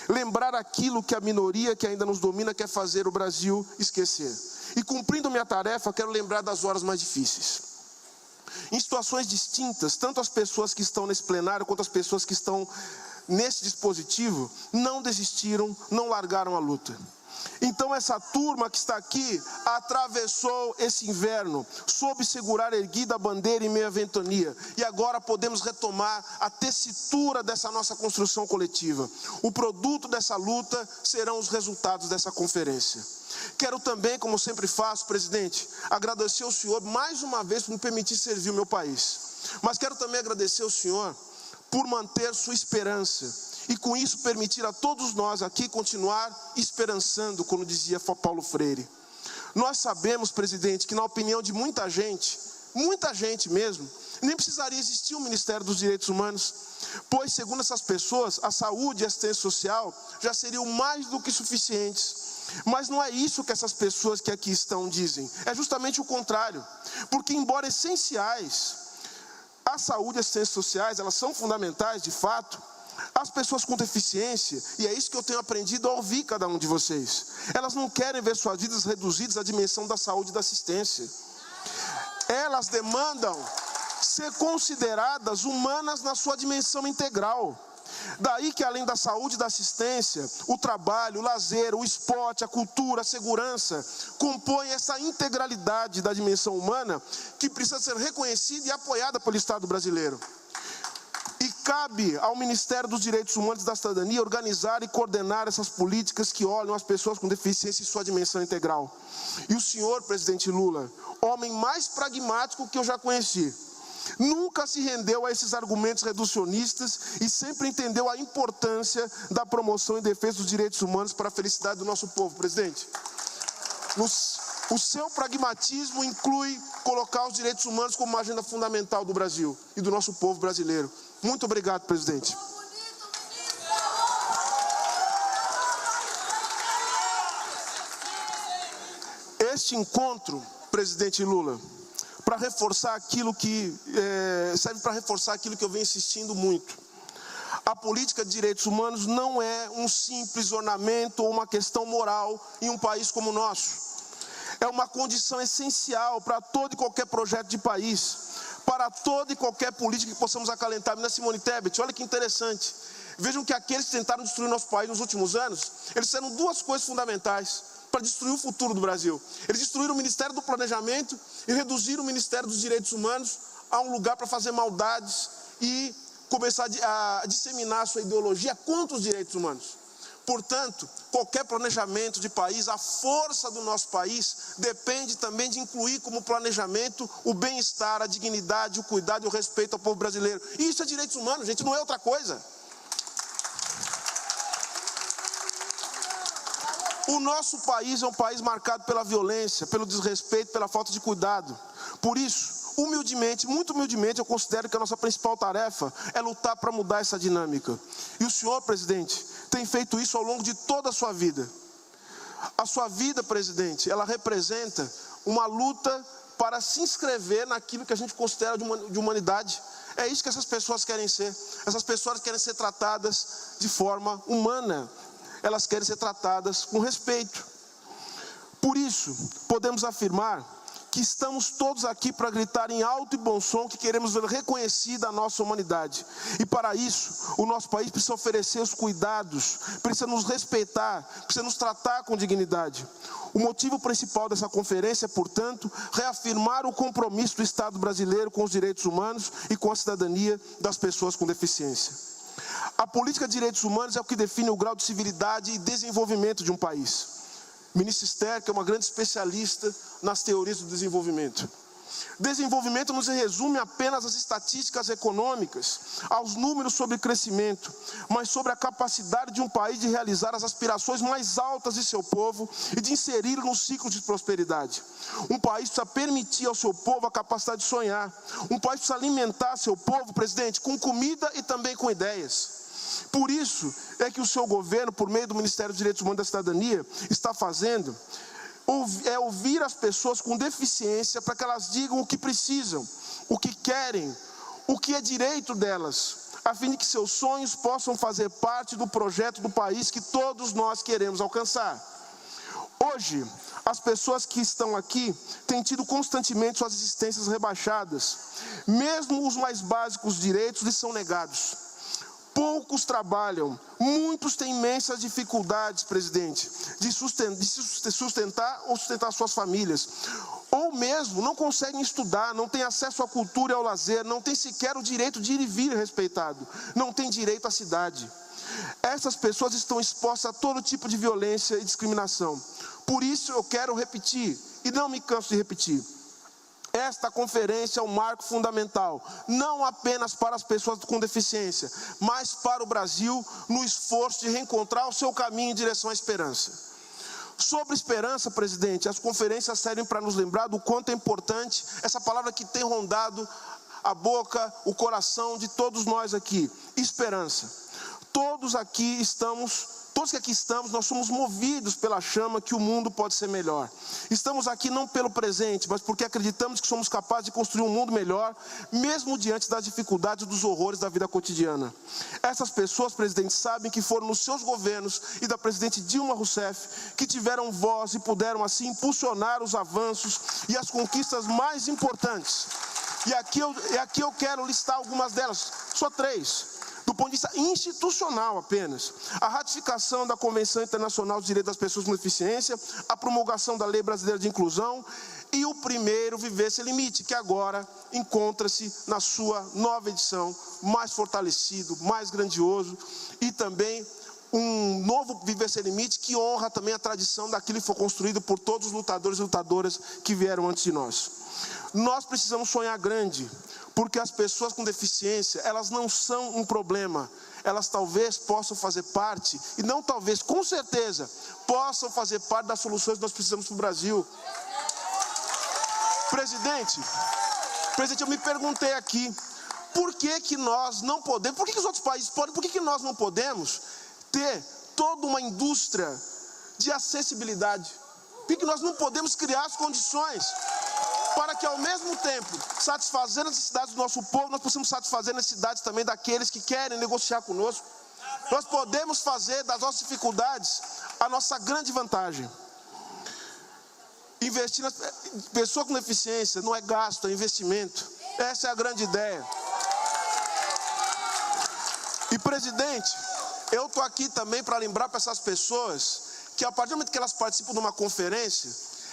Speaker 7: Lembrar aquilo que a minoria que ainda nos domina quer fazer o Brasil esquecer. E cumprindo minha tarefa, quero lembrar das horas mais difíceis. Em situações distintas, tanto as pessoas que estão nesse plenário quanto as pessoas que estão nesse dispositivo não desistiram, não largaram a luta. Então essa turma que está aqui atravessou esse inverno, soube segurar erguida a bandeira em meio à ventania. E agora podemos retomar a tessitura dessa nossa construção coletiva. O produto dessa luta serão os resultados dessa conferência. Quero também, como sempre faço, presidente, agradecer ao senhor mais uma vez por me permitir servir o meu país. Mas quero também agradecer ao senhor por manter sua esperança. E com isso permitir a todos nós aqui continuar esperançando, como dizia Paulo Freire. Nós sabemos, presidente, que na opinião de muita gente mesmo, nem precisaria existir um Ministério dos Direitos Humanos, pois, segundo essas pessoas, a saúde e a assistência social já seriam mais do que suficientes. Mas não é isso que essas pessoas que aqui estão dizem, é justamente o contrário, porque embora essenciais, a saúde e a assistência sociais, elas são fundamentais de fato. As pessoas com deficiência, e é isso que eu tenho aprendido a ouvir cada um de vocês, elas não querem ver suas vidas reduzidas à dimensão da saúde e da assistência. Elas demandam ser consideradas humanas na sua dimensão integral. Daí que além da saúde e da assistência, o trabalho, o lazer, o esporte, a cultura, a segurança, compõem essa integralidade da dimensão humana que precisa ser reconhecida e apoiada pelo Estado brasileiro. E cabe ao Ministério dos Direitos Humanos e da Cidadania organizar e coordenar essas políticas que olham as pessoas com deficiência em sua dimensão integral. E o senhor, presidente Lula, homem mais pragmático que eu já conheci, nunca se rendeu a esses argumentos reducionistas e sempre entendeu a importância da promoção e defesa dos direitos humanos para a felicidade do nosso povo, presidente. O seu pragmatismo inclui colocar os direitos humanos como uma agenda fundamental do Brasil e do nosso povo brasileiro. Muito obrigado, presidente. Este encontro, presidente Lula, para reforçar aquilo que serve para reforçar aquilo que eu venho insistindo muito. A política de direitos humanos não é um simples ornamento ou uma questão moral em um país como o nosso. É uma condição essencial para todo e qualquer projeto de país, para toda e qualquer política que possamos acalentar. Menina Simone Tebet, olha que interessante. Vejam que aqueles que tentaram destruir nosso país nos últimos anos, eles fizeram duas coisas fundamentais. para destruir o futuro do Brasil. Eles destruíram o Ministério do Planejamento e reduziram o Ministério dos Direitos Humanos a um lugar para fazer maldades e começar a disseminar a sua ideologia contra os direitos humanos. Portanto, qualquer planejamento de país, a força do nosso país depende também de incluir como planejamento o bem-estar, a dignidade, o cuidado e o respeito ao povo brasileiro. E isso é direitos humanos, gente, não é outra coisa. O nosso país é um país marcado pela violência, pelo desrespeito, pela falta de cuidado. Por isso, humildemente, muito humildemente, eu considero que a nossa principal tarefa é lutar para mudar essa dinâmica. E o senhor, presidente, tem feito isso ao longo de toda a sua vida. A sua vida, presidente, ela representa uma luta para se inscrever naquilo que a gente considera de humanidade. É isso que essas pessoas querem ser. Essas pessoas querem ser tratadas de forma humana. Elas querem ser tratadas com respeito. Por isso, podemos afirmar que estamos todos aqui para gritar em alto e bom som que queremos ver reconhecida a nossa humanidade. E para isso, o nosso país precisa oferecer os cuidados, precisa nos respeitar, precisa nos tratar com dignidade. O motivo principal dessa conferência é, portanto, reafirmar o compromisso do Estado brasileiro com os direitos humanos e com a cidadania das pessoas com deficiência. A política de direitos humanos é o que define o grau de civilidade e desenvolvimento de um país. Ministro Esther, que é uma grande especialista nas teorias do desenvolvimento. Desenvolvimento não se resume apenas às estatísticas econômicas, aos números sobre crescimento, mas sobre a capacidade de um país de realizar as aspirações mais altas de seu povo e de inseri-lo no ciclo de prosperidade. Um país precisa permitir ao seu povo a capacidade de sonhar. Um país precisa alimentar seu povo, presidente, com comida e também com ideias. Por isso é que o seu governo, por meio do Ministério dos Direitos Humanos e da Cidadania, está fazendo ouvir as pessoas com deficiência para que elas digam o que precisam, o que querem, o que é direito delas, a fim de que seus sonhos possam fazer parte do projeto do país que todos nós queremos alcançar. Hoje, as pessoas que estão aqui têm tido constantemente suas existências rebaixadas. Mesmo os mais básicos direitos lhes são negados. Poucos trabalham, muitos têm imensas dificuldades, presidente, de se sustentar ou sustentar suas famílias. Ou mesmo não conseguem estudar, não têm acesso à cultura e ao lazer, não têm sequer o direito de ir e vir respeitado, não têm direito à cidade. Essas pessoas estão expostas a todo tipo de violência e discriminação. Por isso eu quero repetir, e não me canso de repetir, esta conferência é um marco fundamental, não apenas para as pessoas com deficiência, mas para o Brasil no esforço de reencontrar o seu caminho em direção à esperança. Sobre esperança, presidente, as conferências servem para nos lembrar do quanto é importante essa palavra que tem rondado a boca, o coração de todos nós aqui, esperança. Todos que aqui estamos, nós somos movidos pela chama que o mundo pode ser melhor. Estamos aqui não pelo presente, mas porque acreditamos que somos capazes de construir um mundo melhor, mesmo diante das dificuldades e dos horrores da vida cotidiana. Essas pessoas, presidente, sabem que foram nos seus governos e da presidente Dilma Rousseff que tiveram voz e puderam assim impulsionar os avanços e as conquistas mais importantes. E aqui eu quero listar algumas delas, só 3. Do ponto de vista institucional apenas, a ratificação da Convenção Internacional dos Direitos das Pessoas com Deficiência, a promulgação da Lei Brasileira de Inclusão e o primeiro Viver Sem Limite, que agora encontra-se na sua nova edição, mais fortalecido, mais grandioso, e também um novo Viver Sem Limite que honra também a tradição daquilo que foi construído por todos os lutadores e lutadoras que vieram antes de nós. Nós precisamos sonhar grande, porque as pessoas com deficiência, elas não são um problema. Elas talvez possam fazer parte, e não talvez, com certeza, possam fazer parte das soluções que nós precisamos para o Brasil. Presidente, eu me perguntei aqui, por que nós não podemos, por que os outros países podem, por que nós não podemos ter toda uma indústria de acessibilidade? Por que nós não podemos criar as condições para que, ao mesmo tempo, satisfazer as necessidades do nosso povo, nós possamos satisfazer as necessidades também daqueles que querem negociar conosco? Nós podemos fazer das nossas dificuldades a nossa grande vantagem. Investir nas pessoas com deficiência não é gasto, é investimento. Essa é a grande ideia. E, presidente, eu estou aqui também para lembrar para essas pessoas que a partir do momento que elas participam de uma conferência,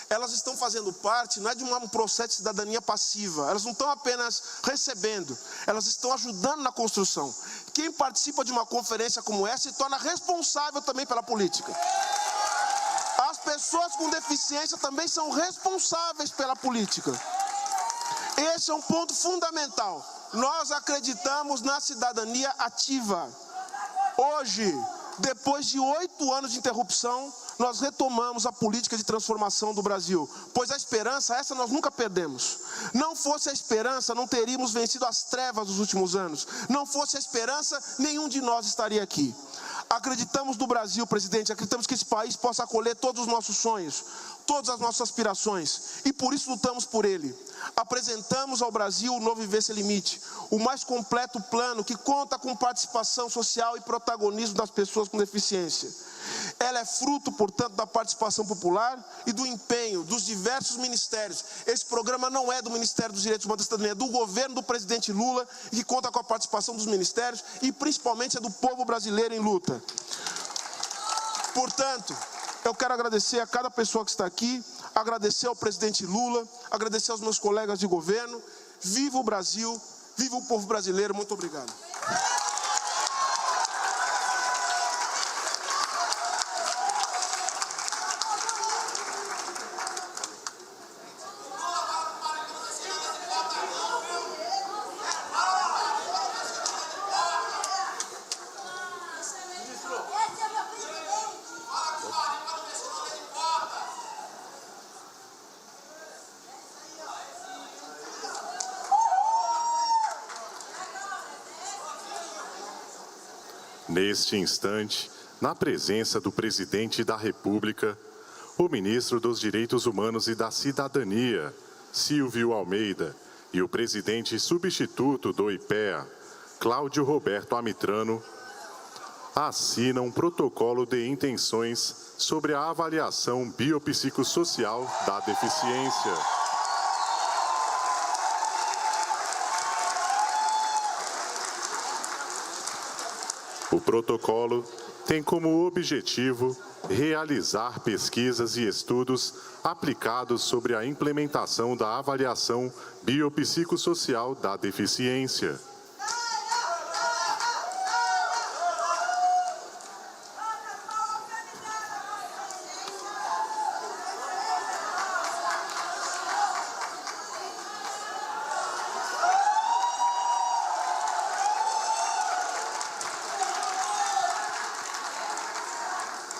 Speaker 7: elas estão fazendo parte, não é de um processo de cidadania passiva, elas não estão apenas recebendo, elas estão ajudando na construção. Quem participa de uma conferência como essa se torna responsável também pela política. As pessoas com deficiência também são responsáveis pela política. Esse é um ponto fundamental. Nós acreditamos na cidadania ativa. Hoje, depois de 8 anos de interrupção, nós retomamos a política de transformação do Brasil, pois a esperança, essa nós nunca perdemos. Não fosse a esperança, não teríamos vencido as trevas dos últimos anos. Não fosse a esperança, nenhum de nós estaria aqui. Acreditamos no Brasil, presidente, acreditamos que esse país possa acolher todos os nossos sonhos, todas as nossas aspirações, e por isso lutamos por ele. Apresentamos ao Brasil o novo Viver Sem Limite, o mais completo plano que conta com participação social e protagonismo das pessoas com deficiência. Ela é fruto, portanto, da participação popular e do empenho dos diversos ministérios. Esse programa não é do Ministério dos Direitos Humanos e da Cidadania, é do governo do presidente Lula, e que conta com a participação dos ministérios e principalmente é do povo brasileiro em luta. Portanto, eu quero agradecer a cada pessoa que está aqui, agradecer ao presidente Lula, agradecer aos meus colegas de governo. Viva o Brasil, viva o povo brasileiro, muito obrigado.
Speaker 2: Neste instante, na presença do Presidente da República, o Ministro dos Direitos Humanos e da Cidadania, Silvio Almeida, e o Presidente Substituto do IPEA, Cláudio Roberto Amitrano, assinam um protocolo de intenções sobre a avaliação biopsicossocial da deficiência. O protocolo tem como objetivo realizar pesquisas e estudos aplicados sobre a implementação da avaliação biopsicossocial da deficiência.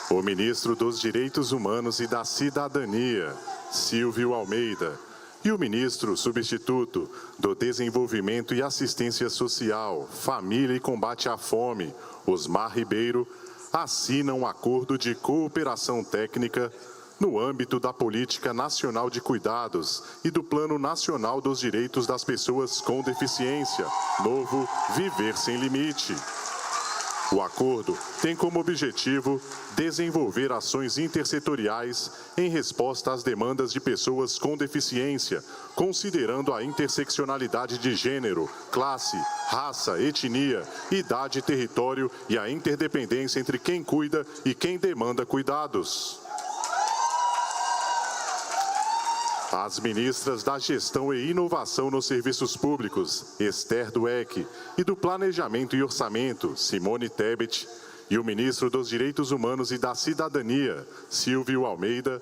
Speaker 2: O Ministro dos Direitos Humanos e da Cidadania, Silvio Almeida, e o Ministro Substituto do Desenvolvimento e Assistência Social, Família e Combate à Fome, Osmar Ribeiro, assinam um acordo de cooperação técnica no âmbito da Política Nacional de Cuidados e do Plano Nacional dos Direitos das Pessoas com Deficiência, novo Viver Sem Limite. O acordo tem como objetivo desenvolver ações intersetoriais em resposta às demandas de pessoas com deficiência, considerando a interseccionalidade de gênero, classe, raça, etnia, idade e território e a interdependência entre quem cuida e quem demanda cuidados. As ministras da Gestão e Inovação nos Serviços Públicos, Esther Dweck, e do Planejamento e Orçamento, Simone Tebet, e o ministro dos Direitos Humanos e da Cidadania, Silvio Almeida,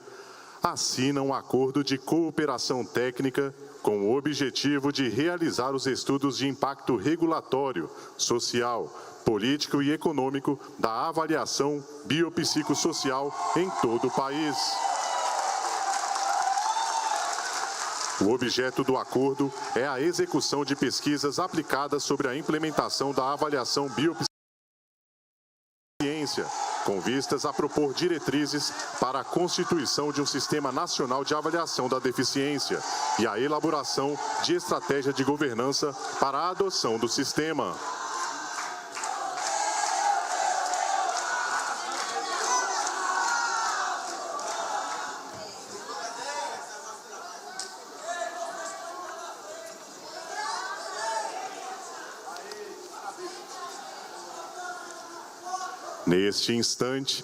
Speaker 2: assinam um acordo de cooperação técnica com o objetivo de realizar os estudos de impacto regulatório, social, político e econômico da avaliação biopsicossocial em todo o país. O objeto do acordo é a execução de pesquisas aplicadas sobre a implementação da avaliação biopsicossocial, com vistas a propor diretrizes para a constituição de um Sistema Nacional de Avaliação da Deficiência e a elaboração de estratégia de governança para a adoção do sistema. Neste instante,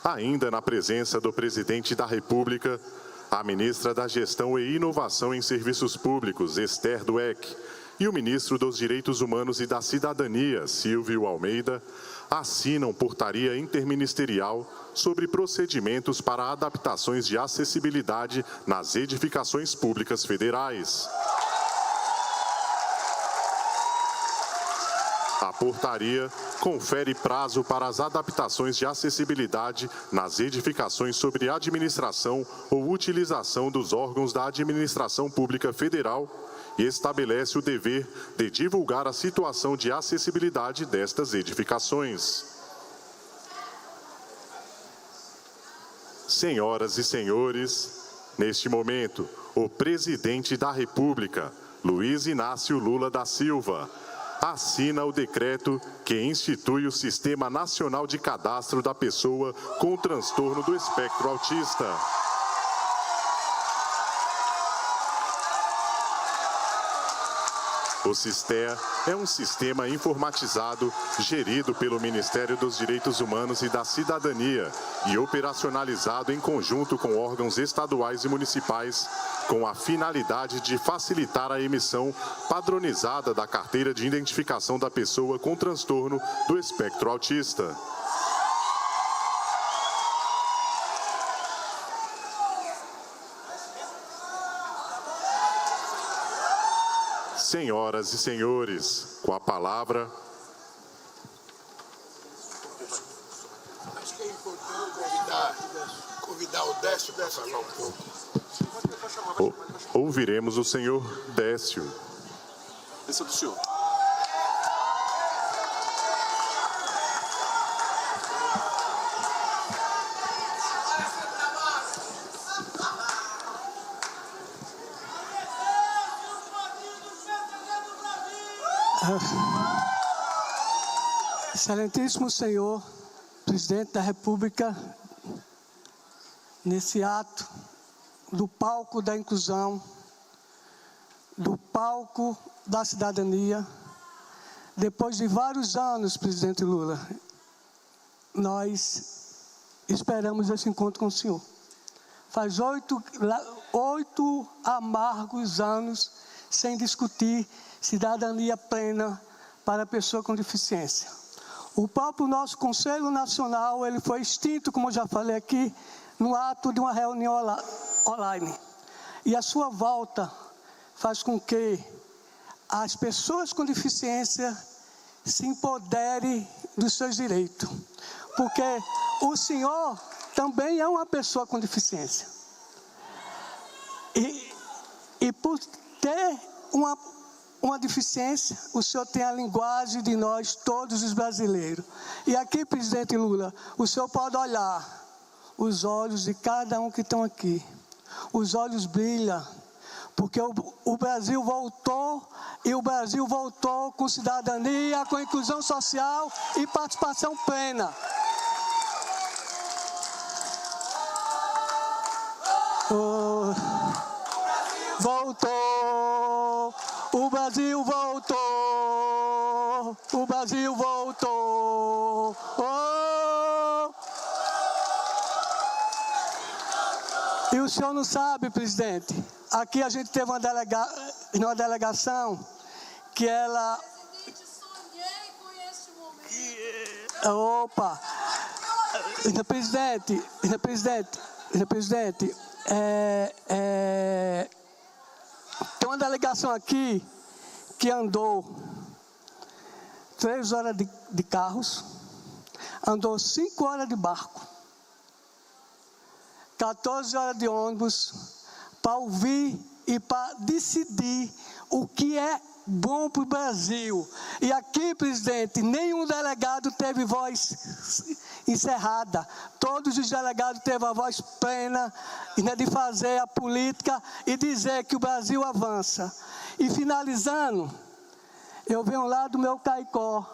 Speaker 2: ainda na presença do Presidente da República, a Ministra da Gestão e Inovação em Serviços Públicos, Esther Dweck, e o Ministro dos Direitos Humanos e da Cidadania, Silvio Almeida, assinam portaria interministerial sobre procedimentos para adaptações de acessibilidade nas edificações públicas federais. A portaria confere prazo para as adaptações de acessibilidade nas edificações sobre administração ou utilização dos órgãos da administração pública federal e estabelece o dever de divulgar a situação de acessibilidade destas edificações. Senhoras e senhores, neste momento, o Presidente da República, Luiz Inácio Lula da Silva, assina o decreto que institui o Sistema Nacional de Cadastro da Pessoa com Transtorno do Espectro Autista. O SISTEA é um sistema informatizado gerido pelo Ministério dos Direitos Humanos e da Cidadania e operacionalizado em conjunto com órgãos estaduais e municipais, com a finalidade de facilitar a emissão padronizada da carteira de identificação da pessoa com transtorno do espectro autista. Senhoras e senhores, com a palavra...
Speaker 8: Acho que é importante convidar o Décio para falar um pouco.
Speaker 2: Ouviremos o senhor Décio.
Speaker 8: Esse é do senhor.
Speaker 9: Excelentíssimo Senhor, Presidente da República, nesse ato do palco da inclusão, do palco da cidadania, depois de vários anos, Presidente Lula, nós esperamos esse encontro com o senhor. Faz 8 amargos anos sem discutir cidadania plena para a pessoa com deficiência. O próprio nosso Conselho Nacional, ele foi extinto, como eu já falei aqui, no ato de uma reunião online. E a sua volta faz com que as pessoas com deficiência se empoderem dos seus direitos. Porque o senhor também é uma pessoa com deficiência. E por ter uma deficiência, o senhor tem a linguagem de nós, todos os brasileiros. E aqui, Presidente Lula, o senhor pode olhar os olhos de cada um que estão aqui. Os olhos brilham, porque o Brasil voltou, e o Brasil voltou com cidadania, com inclusão social e participação plena. Voltou, o Brasil voltou, o Brasil voltou. E o senhor não sabe, presidente, aqui a gente teve uma delegação que ela... Sonhei com este momento. Opa! Presidente, tem uma delegação aqui que andou 3 horas de carros, andou 5 horas de barco, 14 horas de ônibus, para ouvir e para decidir o que é bom para o Brasil. E aqui, presidente, nenhum delegado teve voz encerrada. Todos os delegados teve a voz plena de fazer a política e dizer que o Brasil avança. E finalizando, eu venho lá do meu Caicó,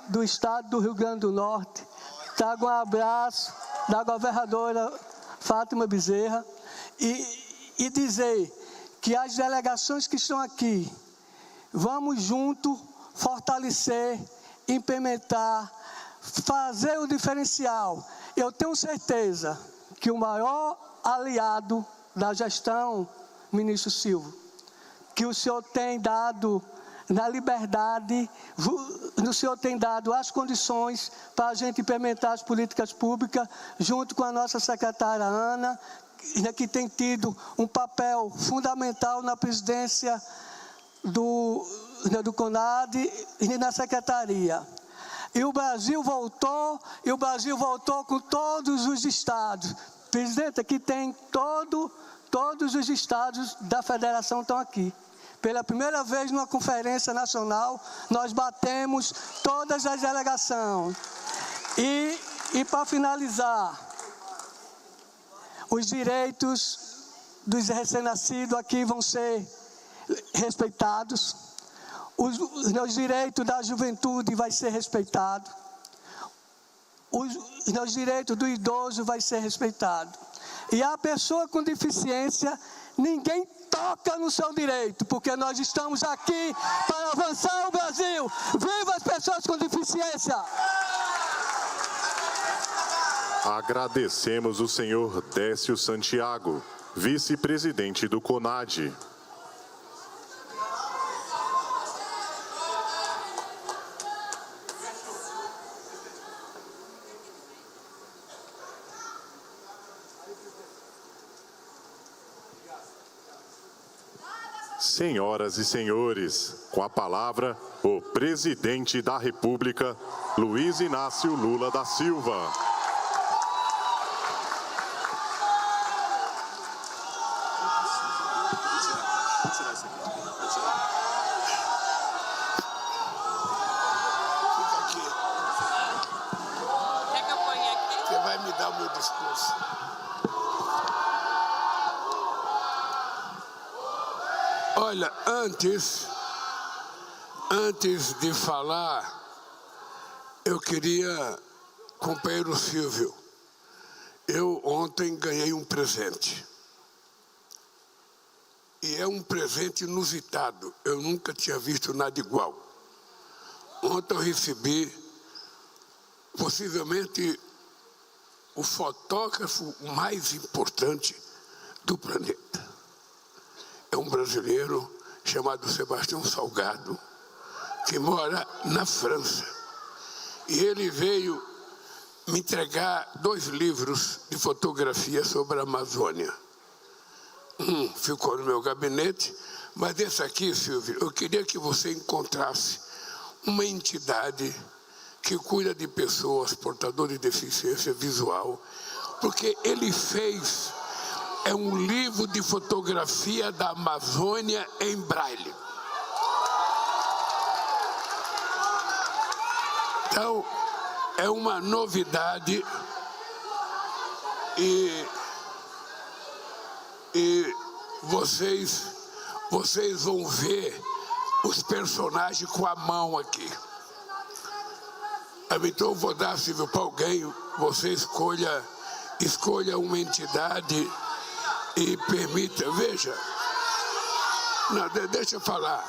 Speaker 9: do estado do Rio Grande do Norte, trago um abraço da governadora Fátima Bezerra e dizer que as delegações que estão aqui, vamos juntos fortalecer, implementar, fazer o diferencial eu tenho certeza que o maior aliado da gestão, ministro Silvio, que o senhor tem dado na liberdade, o senhor tem dado as condições para a gente implementar as políticas públicas, junto com a nossa secretária Ana, que tem tido um papel fundamental na presidência do CONAD e na secretaria. E o Brasil voltou com todos os estados. Presidente, aqui tem todos os estados da federação estão aqui. Pela primeira vez numa conferência nacional, nós batemos todas as delegações. E para finalizar, os direitos dos recém-nascidos aqui vão ser respeitados. Os direitos da juventude vai ser respeitado. Os direitos do idoso vai ser respeitado. E a pessoa com deficiência, ninguém toca no seu direito, porque nós estamos aqui para avançar o Brasil. Viva as pessoas com deficiência!
Speaker 2: Agradecemos o senhor Décio Santiago, vice-presidente do CONAD. Senhoras e senhores, com a palavra, o presidente da República, Luiz Inácio Lula da Silva.
Speaker 8: Olha, antes de falar, eu queria, companheiro Silvio, eu ontem ganhei um presente. E é um presente inusitado, eu nunca tinha visto nada igual. Ontem eu recebi, possivelmente, o fotógrafo mais importante do planeta. É um brasileiro chamado Sebastião Salgado, que mora na França. E ele veio me entregar 2 livros de fotografia sobre a Amazônia. Ficou no meu gabinete, mas esse aqui, Silvio, eu queria que você encontrasse uma entidade que cuida de pessoas portadoras de deficiência visual, porque ele fez... É um livro de fotografia da Amazônia em braille. Então, é uma novidade e vocês vão ver os personagens com a mão aqui. Então, eu vou dar, Silvio, para alguém, você escolha uma entidade e permita, veja, não, deixa eu falar,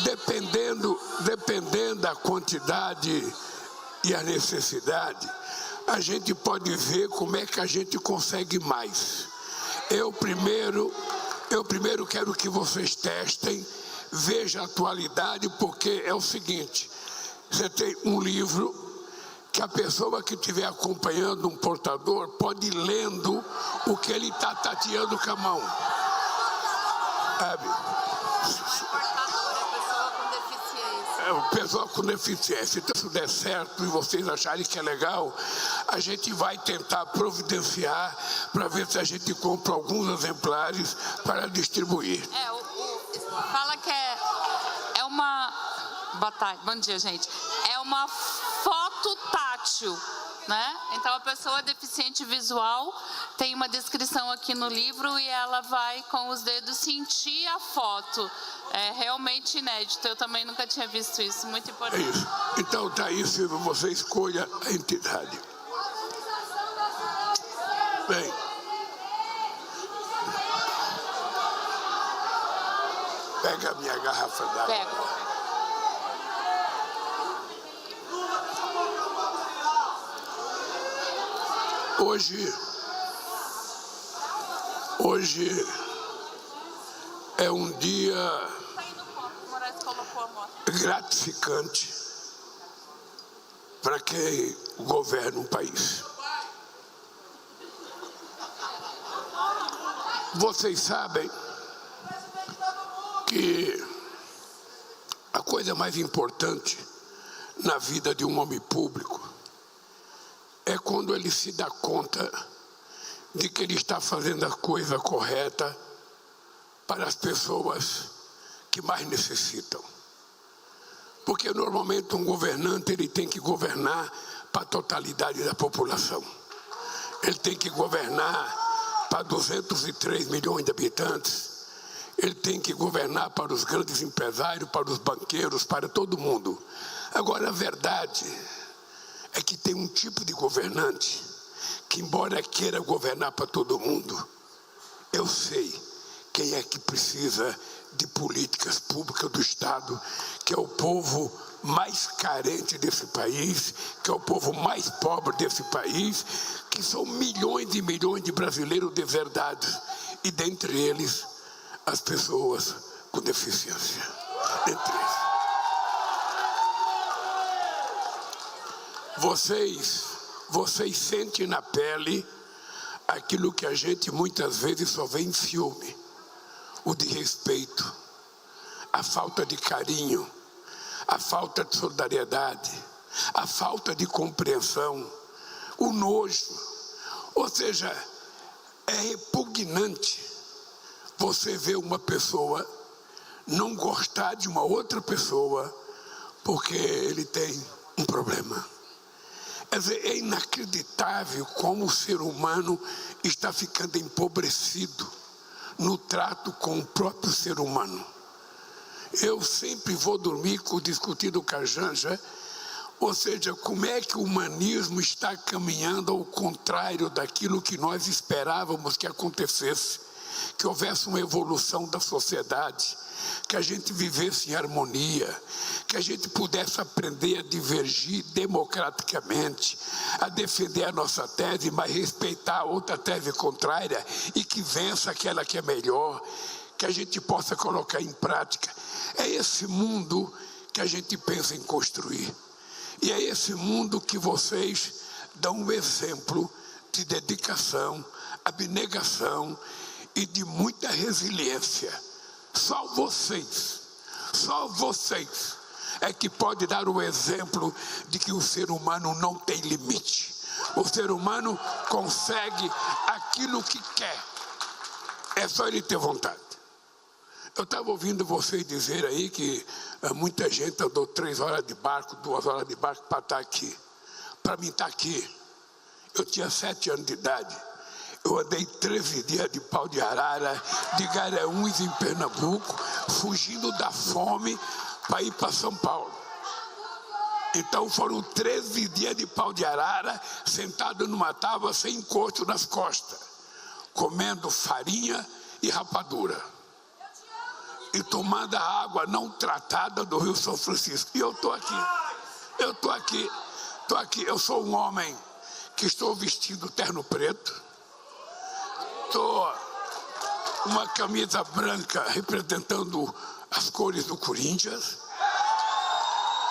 Speaker 8: dependendo da quantidade e a necessidade, a gente pode ver como é que a gente consegue mais. Eu primeiro quero que vocês testem, vejam a atualidade, porque é o seguinte, você tem um livro que a pessoa que estiver acompanhando um portador pode ir lendo o que ele está tateando com a mão. Sabe? Pessoa com deficiência. Então, se der certo e vocês acharem que é legal, a gente vai tentar providenciar para ver se a gente compra alguns exemplares para distribuir.
Speaker 10: Fala que é uma... Boa tarde, bom dia, gente. É uma foto tátil, né? Então, a pessoa deficiente visual tem uma descrição aqui no livro e ela vai, com os dedos, sentir a foto. É realmente inédito, eu também nunca tinha visto isso, muito importante.
Speaker 8: É isso. Então, tá aí, Silvio, você escolha a entidade. Bem. Pega a minha garrafa d'água.
Speaker 10: Pega.
Speaker 8: Hoje é um dia gratificante para quem governa um país. Vocês sabem que a coisa mais importante na vida de um homem público é quando ele se dá conta de que ele está fazendo a coisa correta para as pessoas que mais necessitam. Porque normalmente um governante ele tem que governar para a totalidade da população. Ele tem que governar para 203 milhões de habitantes. Ele tem que governar para os grandes empresários, para os banqueiros, para todo mundo. Agora, a verdade é que tem um tipo de governante que, embora queira governar para todo mundo, eu sei quem é que precisa de políticas públicas do Estado, que é o povo mais carente desse país, que é o povo mais pobre desse país, que são milhões e milhões de brasileiros deserdados, e dentre eles, as pessoas com deficiência. Dentre eles. Vocês sentem na pele aquilo que a gente muitas vezes só vê em filme. O desrespeito, a falta de carinho, a falta de solidariedade, a falta de compreensão, o nojo. Ou seja, é repugnante você ver uma pessoa não gostar de uma outra pessoa porque ele tem um problema. Quer dizer, é inacreditável como o ser humano está ficando empobrecido no trato com o próprio ser humano. Eu sempre vou dormir discutindo com a Janja, ou seja, como é que o humanismo está caminhando ao contrário daquilo que nós esperávamos que acontecesse, que houvesse uma evolução da sociedade, que a gente vivesse em harmonia, que a gente pudesse aprender a divergir democraticamente, a defender a nossa tese, mas respeitar a outra tese contrária e que vença aquela que é melhor, que a gente possa colocar em prática. É esse mundo que a gente pensa em construir. E é esse mundo que vocês dão um exemplo de dedicação, abnegação e de muita resiliência. Só vocês é que pode dar o exemplo de que o ser humano não tem limite. O ser humano consegue aquilo que quer. É só ele ter vontade. Eu estava ouvindo vocês dizer aí que muita gente andou 3 horas de barco, 2 horas de barco para estar aqui. Para mim estar aqui, eu tinha 7 anos de idade. Eu andei 13 dias de pau de arara, de Garanhuns em Pernambuco, fugindo da fome para ir para São Paulo. Então foram 13 dias de pau de arara, sentado numa tábua sem encosto nas costas, comendo farinha e rapadura. E tomando a água não tratada do Rio São Francisco. E eu estou aqui. Eu sou um homem que estou vestindo terno preto. Estou com uma camisa branca representando as cores do Corinthians.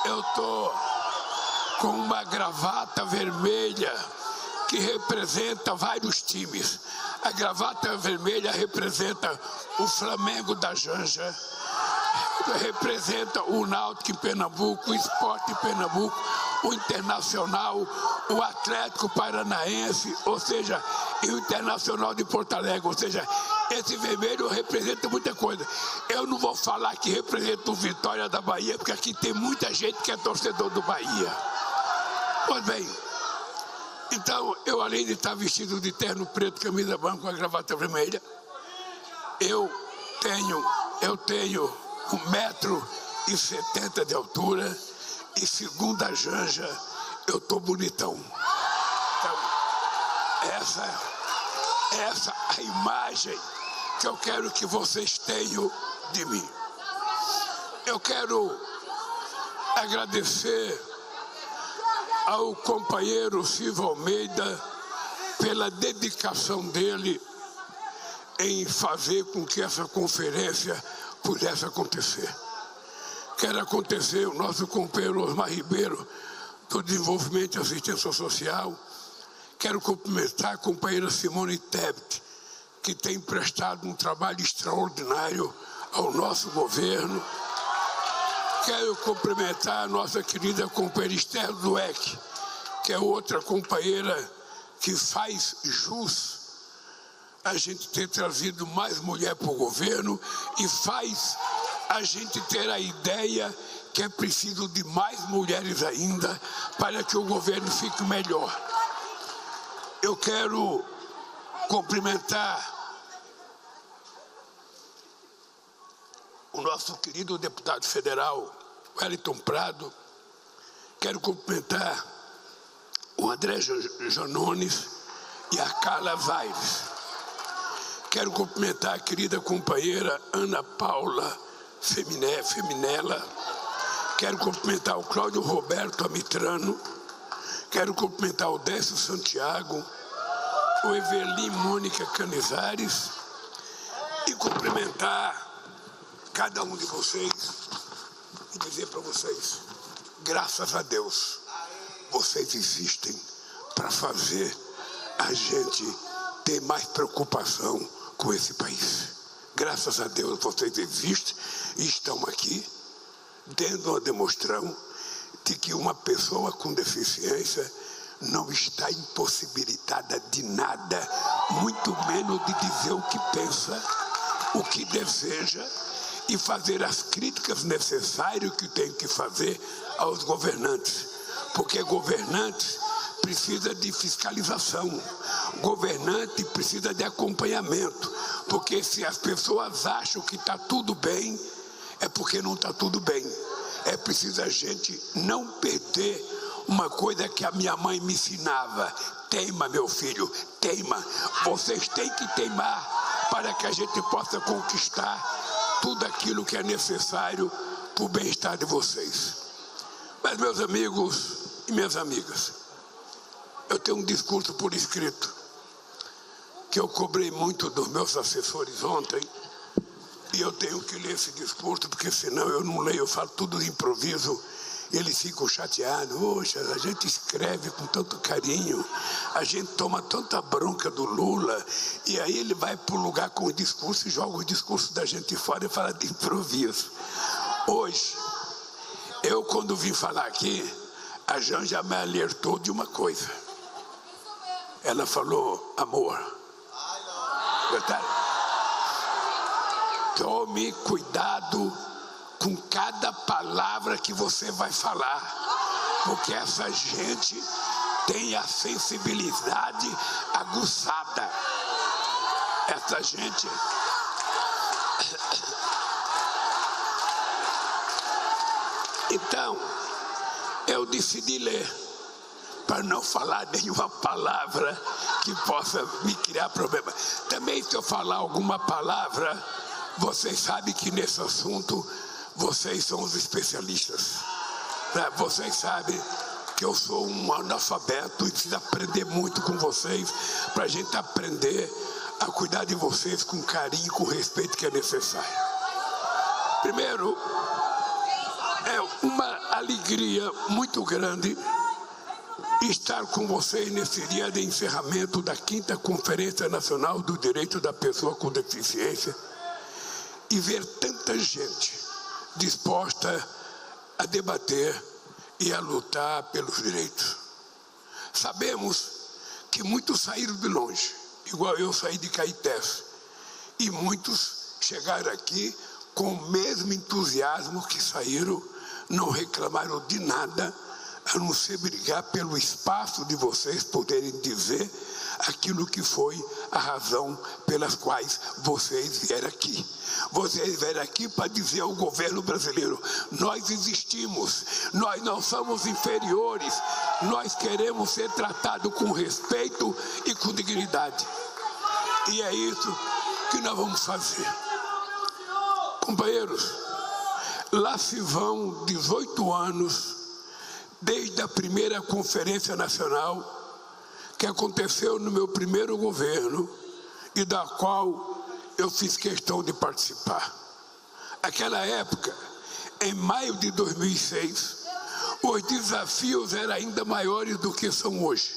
Speaker 8: Eu estou com uma gravata vermelha que representa vários times. A gravata vermelha representa o Flamengo da Janja, representa o Náutico em Pernambuco, o Sport em Pernambuco, o Internacional, o Atlético Paranaense, ou seja, e o Internacional de Porto Alegre. Ou seja, esse vermelho representa muita coisa. Eu não vou falar que representa o Vitória da Bahia, porque aqui tem muita gente que é torcedor do Bahia. Pois bem, então, eu além de estar vestido de terno preto, camisa branca com a gravata vermelha, eu tenho 1,70 m de altura e, segundo a Janja, eu estou bonitão. Então, essa é a imagem que eu quero que vocês tenham de mim. Eu quero agradecer ao companheiro Silvio Almeida pela dedicação dele em fazer com que essa conferência pudesse acontecer. Quero acontecer o nosso companheiro Osmar Ribeiro, do Desenvolvimento e Assistência Social. Quero cumprimentar a companheira Simone Tebet, que tem prestado um trabalho extraordinário ao nosso governo. Quero cumprimentar a nossa querida companheira Esther Dweck, que é outra companheira que faz jus a gente ter trazido mais mulher para o governo e faz a gente ter a ideia que é preciso de mais mulheres ainda para que o governo fique melhor. Eu quero cumprimentar o nosso querido deputado federal, Wellington Prado. Quero cumprimentar o André Janones e a Carla Vaires. Quero cumprimentar a querida companheira Ana Paula Feminella. Quero cumprimentar o Cláudio Roberto Amitrano. Quero cumprimentar o Décio Santiago, o Evelyn Mônica Canizares e cumprimentar cada um de vocês e dizer para vocês, graças a Deus, vocês existem para fazer a gente ter mais preocupação com esse país. Graças a Deus, vocês existem e estão aqui dando uma demonstração de que uma pessoa com deficiência não está impossibilitada de nada, muito menos de dizer o que pensa, o que deseja e fazer as críticas necessárias que tem que fazer aos governantes. Porque governante precisa de fiscalização, governante precisa de acompanhamento, porque se as pessoas acham que está tudo bem, é porque não está tudo bem. É preciso a gente não perder uma coisa que a minha mãe me ensinava. Teima, meu filho, teima. Vocês têm que teimar para que a gente possa conquistar tudo aquilo que é necessário para o bem-estar de vocês. Mas, meus amigos e minhas amigas, eu tenho um discurso por escrito que eu cobrei muito dos meus assessores ontem, e eu tenho que ler esse discurso, porque senão eu não leio, eu falo tudo de improviso, eles ficam chateados. Poxa, a gente escreve com tanto carinho, a gente toma tanta bronca do Lula, e aí ele vai para o lugar com o discurso e joga o discurso da gente fora e fala de improviso. Hoje, eu quando vim falar aqui, a Janja me alertou de uma coisa. Ela falou, amor, verdade? Tome cuidado com cada palavra que você vai falar, porque essa gente tem a sensibilidade aguçada. Essa gente... Então, eu decidi ler, para não falar nenhuma palavra que possa me criar problema. Também, se eu falar alguma palavra, vocês sabem que nesse assunto, vocês são os especialistas. Vocês sabem que eu sou um analfabeto e preciso aprender muito com vocês, para a gente aprender a cuidar de vocês com carinho e com respeito que é necessário. Primeiro, é uma alegria muito grande estar com vocês nesse dia de encerramento da 5ª Conferência Nacional do Direito da Pessoa com Deficiência e ver tanta gente disposta a debater e a lutar pelos direitos. Sabemos que muitos saíram de longe, igual eu saí de Caetés, e muitos chegaram aqui com o mesmo entusiasmo que saíram, não reclamaram de nada, a não ser brigar pelo espaço de vocês poderem dizer aquilo que foi a razão pelas quais vocês vieram aqui. Vocês vieram aqui para dizer ao governo brasileiro, nós existimos, nós não somos inferiores, nós queremos ser tratados com respeito e com dignidade. E é isso que nós vamos fazer. Companheiros, lá se vão 18 anos desde a primeira Conferência Nacional que aconteceu no meu primeiro governo e da qual eu fiz questão de participar. Aquela época, em maio de 2006, os desafios eram ainda maiores do que são hoje.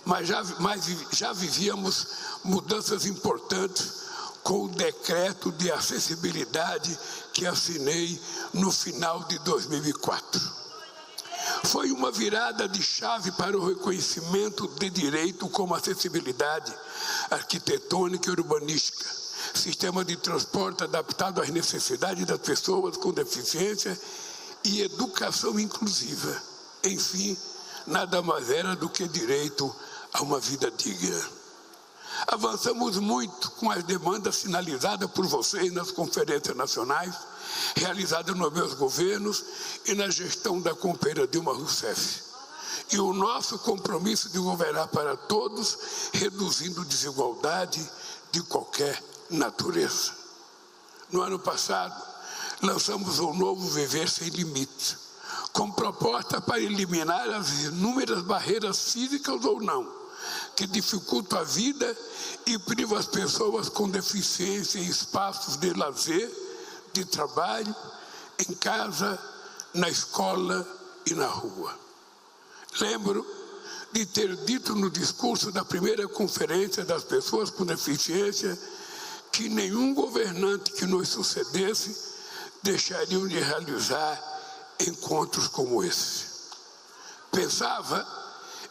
Speaker 8: Mas já vivíamos mudanças importantes com o decreto de acessibilidade que assinei no final de 2004. Foi uma virada de chave para o reconhecimento de direito como acessibilidade arquitetônica e urbanística, sistema de transporte adaptado às necessidades das pessoas com deficiência e educação inclusiva. Enfim, nada mais era do que direito a uma vida digna. Avançamos muito com as demandas sinalizadas por vocês nas conferências nacionais, realizadas nos meus governos e na gestão da companheira Dilma Rousseff. E o nosso compromisso de governar para todos, reduzindo desigualdade de qualquer natureza. No ano passado, lançamos um novo Viver Sem Limites, com proposta para eliminar as inúmeras barreiras físicas ou não, que dificultam a vida e privam as pessoas com deficiência em espaços de lazer, de trabalho, em casa, na escola e na rua. Lembro de ter dito no discurso da primeira conferência das pessoas com deficiência que nenhum governante que nos sucedesse deixaria de realizar encontros como esse. Pensava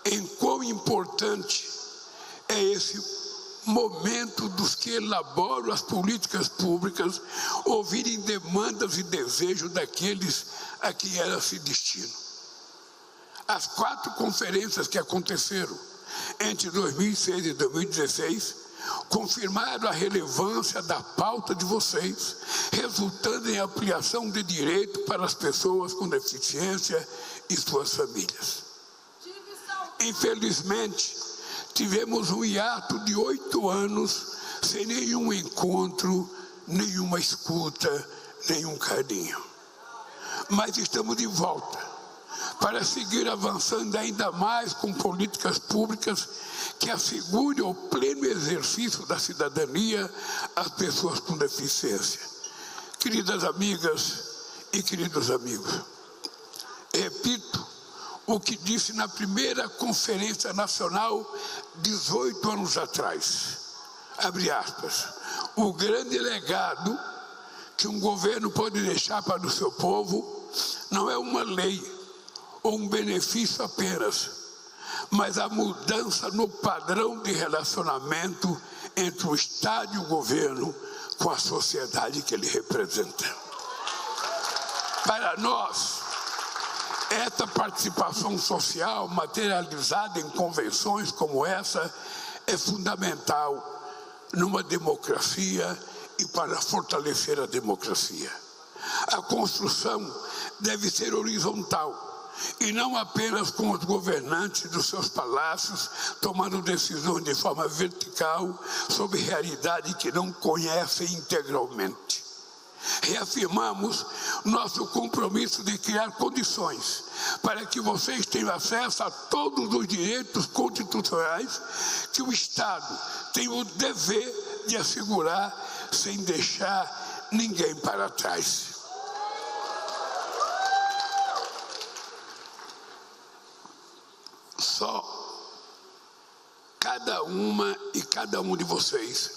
Speaker 8: em quão importante é esse momento dos que elaboram as políticas públicas ouvirem demandas e desejos daqueles a quem elas se destinam. As 4 conferências que aconteceram entre 2006 e 2016 confirmaram a relevância da pauta de vocês, resultando em ampliação de direito para as pessoas com deficiência e suas famílias. Infelizmente, tivemos um hiato de 8 anos sem nenhum encontro, nenhuma escuta, nenhum carinho. Mas estamos de volta para seguir avançando ainda mais com políticas públicas que assegurem o pleno exercício da cidadania às pessoas com deficiência. Queridas amigas e queridos amigos, repito o que disse na primeira Conferência Nacional 18 anos atrás. Abre aspas. O grande legado que um governo pode deixar para o seu povo não é uma lei ou um benefício apenas, mas a mudança no padrão de relacionamento entre o Estado e o governo com a sociedade que ele representa. Para nós, esta participação social materializada em convenções como essa é fundamental numa democracia e para fortalecer a democracia. A construção deve ser horizontal e não apenas com os governantes dos seus palácios tomando decisões de forma vertical sobre realidade que não conhecem integralmente. Reafirmamos nosso compromisso de criar condições para que vocês tenham acesso a todos os direitos constitucionais que o Estado tem o dever de assegurar sem deixar ninguém para trás. Só cada uma e cada um de vocês,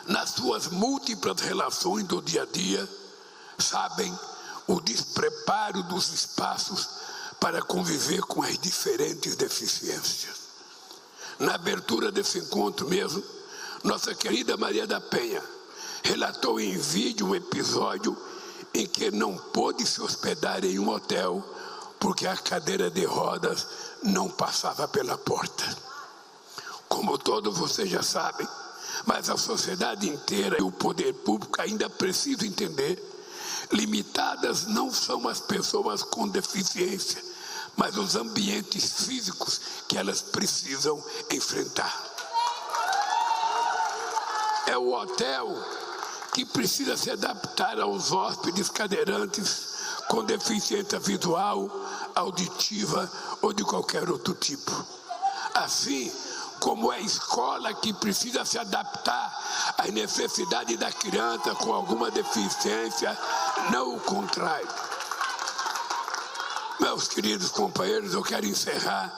Speaker 8: nas suas múltiplas relações do dia a dia, sabem o despreparo dos espaços para conviver com as diferentes deficiências. Na abertura desse encontro mesmo, nossa querida Maria da Penha relatou em vídeo um episódio em que não pôde se hospedar em um hotel porque a cadeira de rodas não passava pela porta. Como todos vocês já sabem, mas a sociedade inteira e o poder público ainda precisam entender, limitadas não são as pessoas com deficiência, mas os ambientes físicos que elas precisam enfrentar. É o hotel que precisa se adaptar aos hóspedes cadeirantes com deficiência visual, auditiva ou de qualquer outro tipo. Assim como é a escola que precisa se adaptar às necessidades da criança com alguma deficiência, não o contrário. Meus queridos companheiros, eu quero encerrar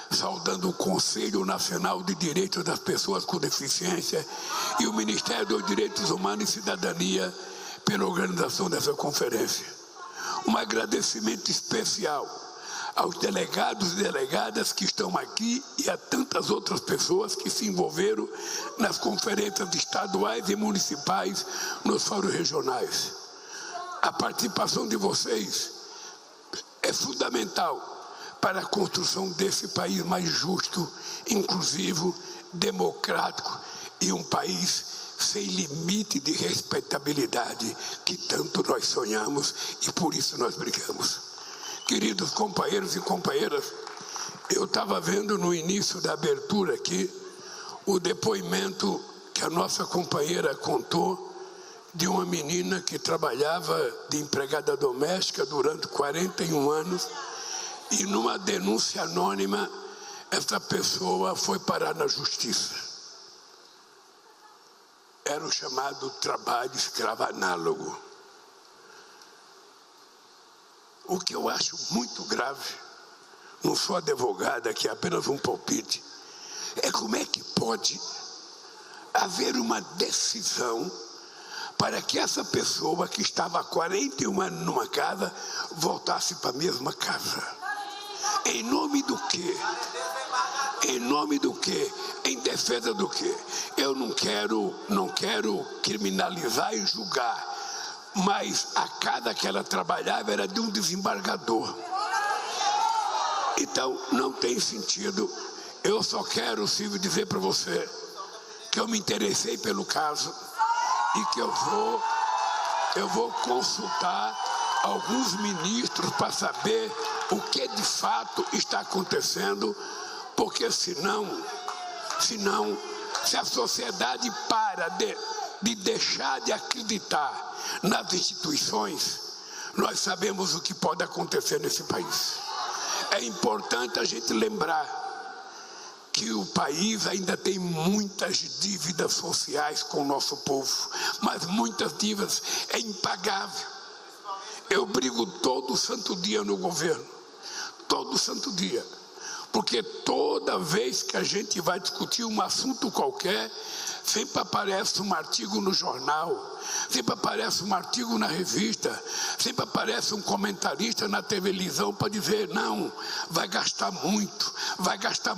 Speaker 8: saudando o Conselho Nacional de Direitos das Pessoas com Deficiência e o Ministério dos Direitos Humanos e Cidadania pela organização dessa conferência. Um agradecimento especial aos delegados e delegadas que estão aqui e a tantas outras pessoas que se envolveram nas conferências estaduais e municipais nos fóruns regionais. A participação de vocês é fundamental para a construção desse país mais justo, inclusivo, democrático e um país sem limite de respeitabilidade que tanto nós sonhamos e por isso nós brigamos. Queridos companheiros e companheiras, eu estava vendo no início da abertura aqui o depoimento que a nossa companheira contou de uma menina que trabalhava de empregada doméstica durante 41 anos e numa denúncia anônima essa pessoa foi parar na justiça. Era o chamado trabalho escravo análogo. O que eu acho muito grave, não sou advogado aqui, é apenas um palpite, é como é que pode haver uma decisão para que essa pessoa que estava há 41 anos numa casa voltasse para a mesma casa. Em nome do quê? Em nome do quê? Em defesa do quê? Eu não quero criminalizar e julgar, mas a casa que ela trabalhava era de um desembargador. Então, não tem sentido. Eu só quero, Silvio, dizer para você que eu me interessei pelo caso e que eu vou consultar alguns ministros para saber o que de fato está acontecendo, porque senão, se a sociedade para de deixar de acreditar nas instituições, nós sabemos o que pode acontecer nesse país. É importante a gente lembrar que o país ainda tem muitas dívidas sociais com o nosso povo, mas muitas dívidas é impagável. Eu brigo todo santo dia no governo, todo santo dia, porque toda vez que a gente vai discutir um assunto qualquer, sempre aparece um artigo no jornal, sempre aparece um artigo na revista, sempre aparece um comentarista na televisão para dizer, não, vai gastar muito, vai gastar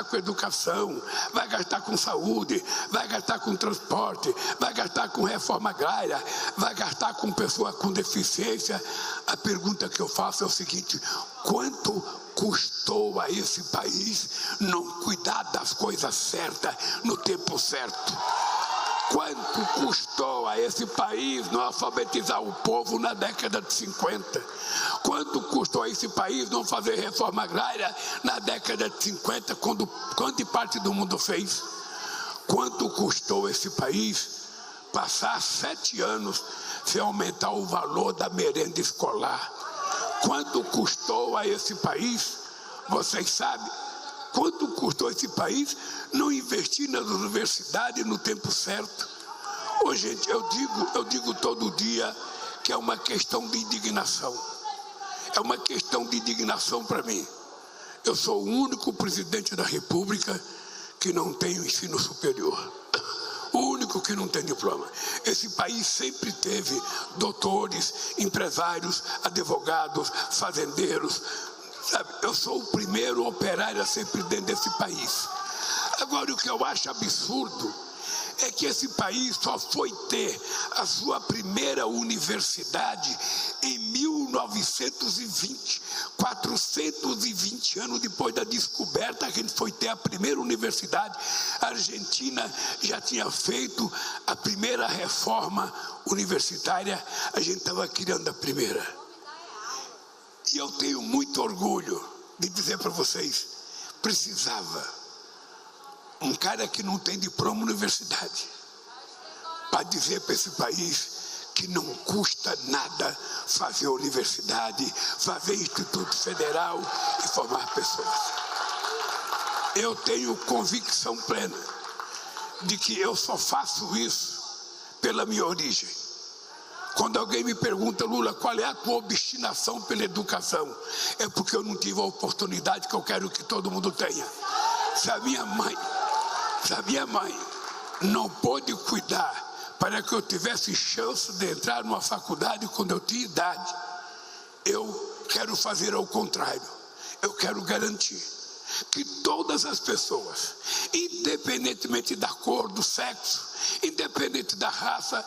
Speaker 8: com educação, vai gastar com saúde, vai gastar com transporte, vai gastar com reforma agrária, vai gastar com pessoa com deficiência. A pergunta que eu faço é o seguinte: quanto custou a esse país não cuidar das coisas certas no tempo certo? Quanto custou a esse país não alfabetizar o povo na década de 50? Quanto custou a esse país não fazer reforma agrária na década de 50, quando parte do mundo fez? Quanto custou a esse país passar 7 anos sem aumentar o valor da merenda escolar? Quanto custou a esse país, vocês sabem, quanto custou a esse país não investir nas universidades no tempo certo? Ô, gente, eu digo todo dia que é uma questão de indignação. É uma questão de indignação para mim. Eu sou o único presidente da República que não tem o ensino superior. O único que não tem diploma. Esse país sempre teve doutores, empresários, advogados, fazendeiros. Sabe? Eu sou o primeiro operário a ser presidente desse país. Agora, o que eu acho absurdo é que esse país só foi ter a sua primeira universidade em 1920. 420 anos depois da descoberta, a gente foi ter a primeira universidade. A Argentina já tinha feito a primeira reforma universitária, a gente estava criando a primeira. E eu tenho muito orgulho de dizer para vocês, precisava um cara que não tem diploma universidade para dizer para esse país que não custa nada fazer universidade, fazer instituto federal e formar pessoas. eu tenho convicção plena de que eu só faço isso pela minha origem. Quando alguém me pergunta, Lula, qual é a tua obstinação pela educação? É porque eu não tive a oportunidade que eu quero que todo mundo tenha. Se a minha mãe não pôde cuidar para que eu tivesse chance de entrar numa faculdade quando eu tinha idade, eu quero fazer ao contrário. Eu quero garantir que todas as pessoas, independentemente da cor, do sexo, independente da raça,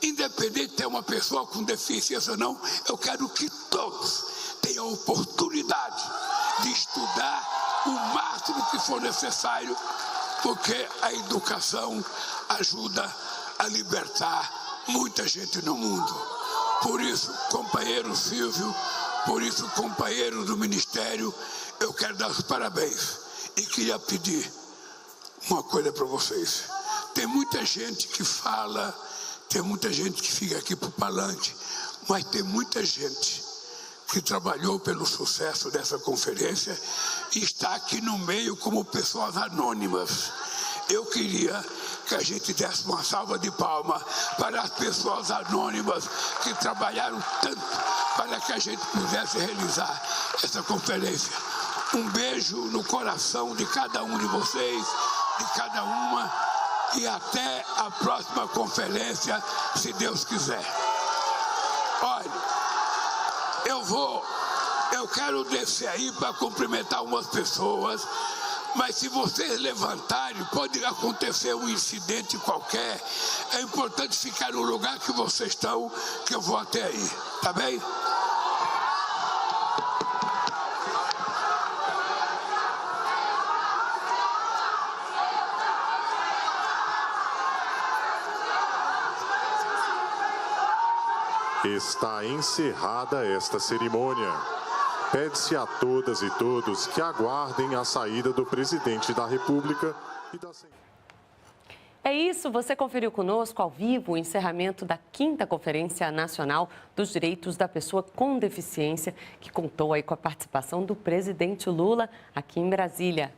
Speaker 8: independente de ter uma pessoa com deficiência ou não, eu quero que todos tenham a oportunidade de estudar o máximo que for necessário, porque a educação ajuda a libertar muita gente no mundo. Por isso, companheiro Silvio, por isso, companheiro do Ministério, eu quero dar os parabéns e queria pedir uma coisa para vocês. Tem muita gente que fala, tem muita gente que fica aqui para o falante, mas tem muita gente que trabalhou pelo sucesso dessa conferência e está aqui no meio como pessoas anônimas. Eu queria que a gente desse uma salva de palmas para as pessoas anônimas que trabalharam tanto para que a gente pudesse realizar essa conferência. Um beijo no coração de cada um de vocês, de cada uma, e até a próxima conferência, se Deus quiser. Olha, eu quero descer aí para cumprimentar umas pessoas, mas se vocês levantarem, pode acontecer um incidente qualquer. É importante ficar no lugar que vocês estão, que eu vou até aí, tá bem?
Speaker 2: Está encerrada esta cerimônia. Pede-se a todas e todos que aguardem a saída do presidente da República e da...
Speaker 1: É isso, você conferiu conosco ao vivo o encerramento da 5ª Conferência Nacional dos Direitos da Pessoa com Deficiência, que contou aí com a participação do presidente Lula aqui em Brasília.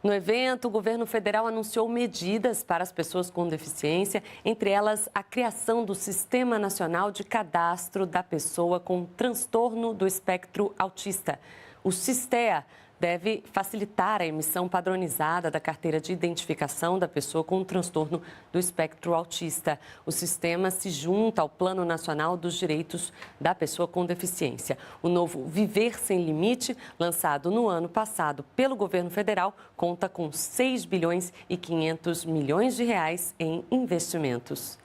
Speaker 1: No evento, o governo federal anunciou medidas para as pessoas com deficiência, entre elas a criação do Sistema Nacional de Cadastro da Pessoa com Transtorno do Espectro Autista. O SISTEA deve facilitar a emissão padronizada da carteira de identificação da pessoa com transtorno do espectro autista. O sistema se junta ao Plano Nacional dos Direitos da Pessoa com Deficiência. O novo Viver Sem Limite, lançado no ano passado pelo governo federal, conta com 6 bilhões e 500 milhões de reais em investimentos.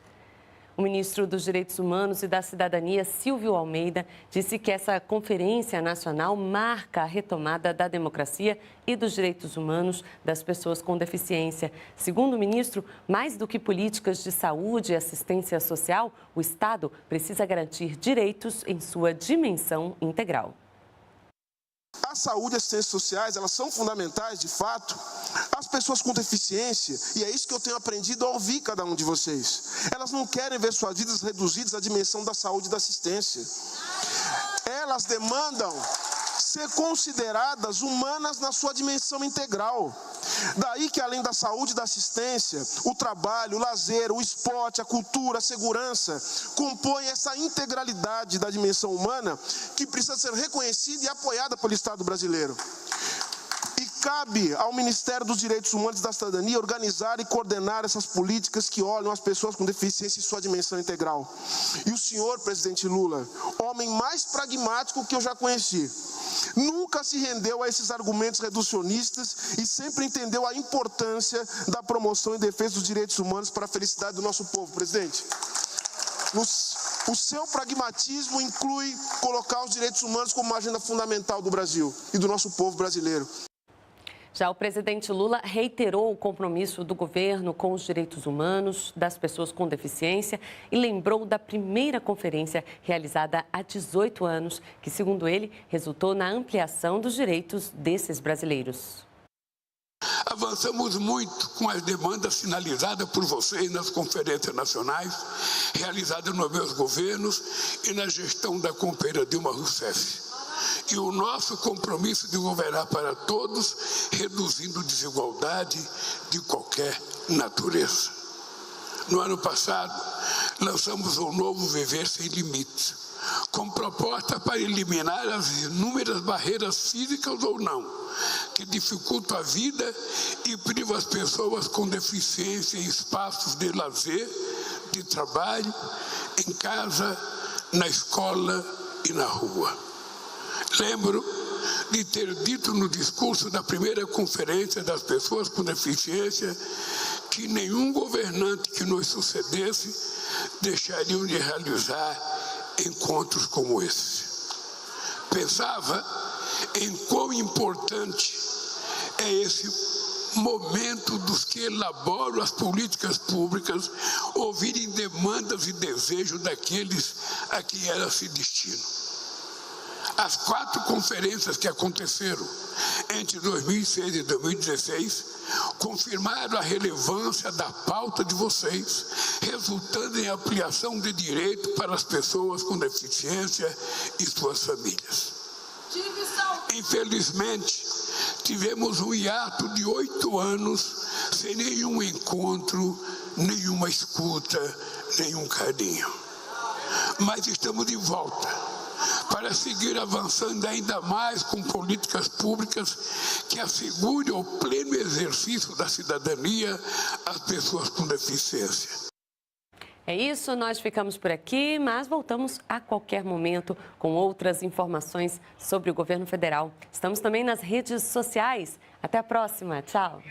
Speaker 1: O ministro dos Direitos Humanos e da Cidadania, Silvio Almeida, disse que essa conferência nacional marca a retomada da democracia e dos direitos humanos das pessoas com deficiência. Segundo o ministro, mais do que políticas de saúde e assistência social, o Estado precisa garantir direitos em sua dimensão integral.
Speaker 7: A saúde e assistências sociais, elas são fundamentais, de fato. As pessoas com deficiência, e é isso que eu tenho aprendido a ouvir cada um de vocês, elas não querem ver suas vidas reduzidas à dimensão da saúde e da assistência. Elas demandam ser consideradas humanas na sua dimensão integral. Daí que, além da saúde e da assistência, o trabalho, o lazer, o esporte, a cultura, a segurança compõem essa integralidade da dimensão humana que precisa ser reconhecida e apoiada pelo Estado brasileiro. E cabe ao Ministério dos Direitos Humanos e da Cidadania organizar e coordenar essas políticas que olham as pessoas com deficiência em sua dimensão integral. E o senhor, presidente Lula, homem mais pragmático que eu já conheci, nunca se rendeu a esses argumentos reducionistas e sempre entendeu a importância da promoção e defesa dos direitos humanos para a felicidade do nosso povo, presidente. O seu pragmatismo inclui colocar os direitos humanos como uma agenda fundamental do Brasil e do nosso povo brasileiro.
Speaker 1: Já o presidente Lula reiterou o compromisso do governo com os direitos humanos das pessoas com deficiência e lembrou da primeira conferência realizada há 18 anos, que, segundo ele, resultou na ampliação dos direitos desses brasileiros.
Speaker 8: Avançamos muito com as demandas sinalizadas por vocês nas conferências nacionais, realizadas nos meus governos e na gestão da companheira Dilma Rousseff. e o nosso compromisso de governar para todos, reduzindo desigualdade de qualquer natureza. No ano passado, lançamos um novo Viver Sem Limites, com proposta para eliminar as inúmeras barreiras físicas ou não, que dificultam a vida e privam as pessoas com deficiência em espaços de lazer, de trabalho, em casa, na escola e na rua. Lembro de ter dito no discurso da primeira conferência das pessoas com deficiência que nenhum governante que nos sucedesse deixaria de realizar encontros como esse. Pensava em quão importante é esse momento dos que elaboram as políticas públicas ouvirem demandas e desejos daqueles a quem elas se destinam. As 4 conferências que aconteceram entre 2006 e 2016 confirmaram a relevância da pauta de vocês, resultando em ampliação de direito para as pessoas com deficiência e suas famílias. Infelizmente, tivemos um hiato de 8 anos sem nenhum encontro, nenhuma escuta, nenhum carinho. Mas estamos de volta para seguir avançando ainda mais com políticas públicas que assegurem o pleno exercício da cidadania às pessoas com deficiência.
Speaker 1: É isso, nós ficamos por aqui, mas voltamos a qualquer momento com outras informações sobre o governo federal. Estamos também nas redes sociais. Até a próxima. Tchau.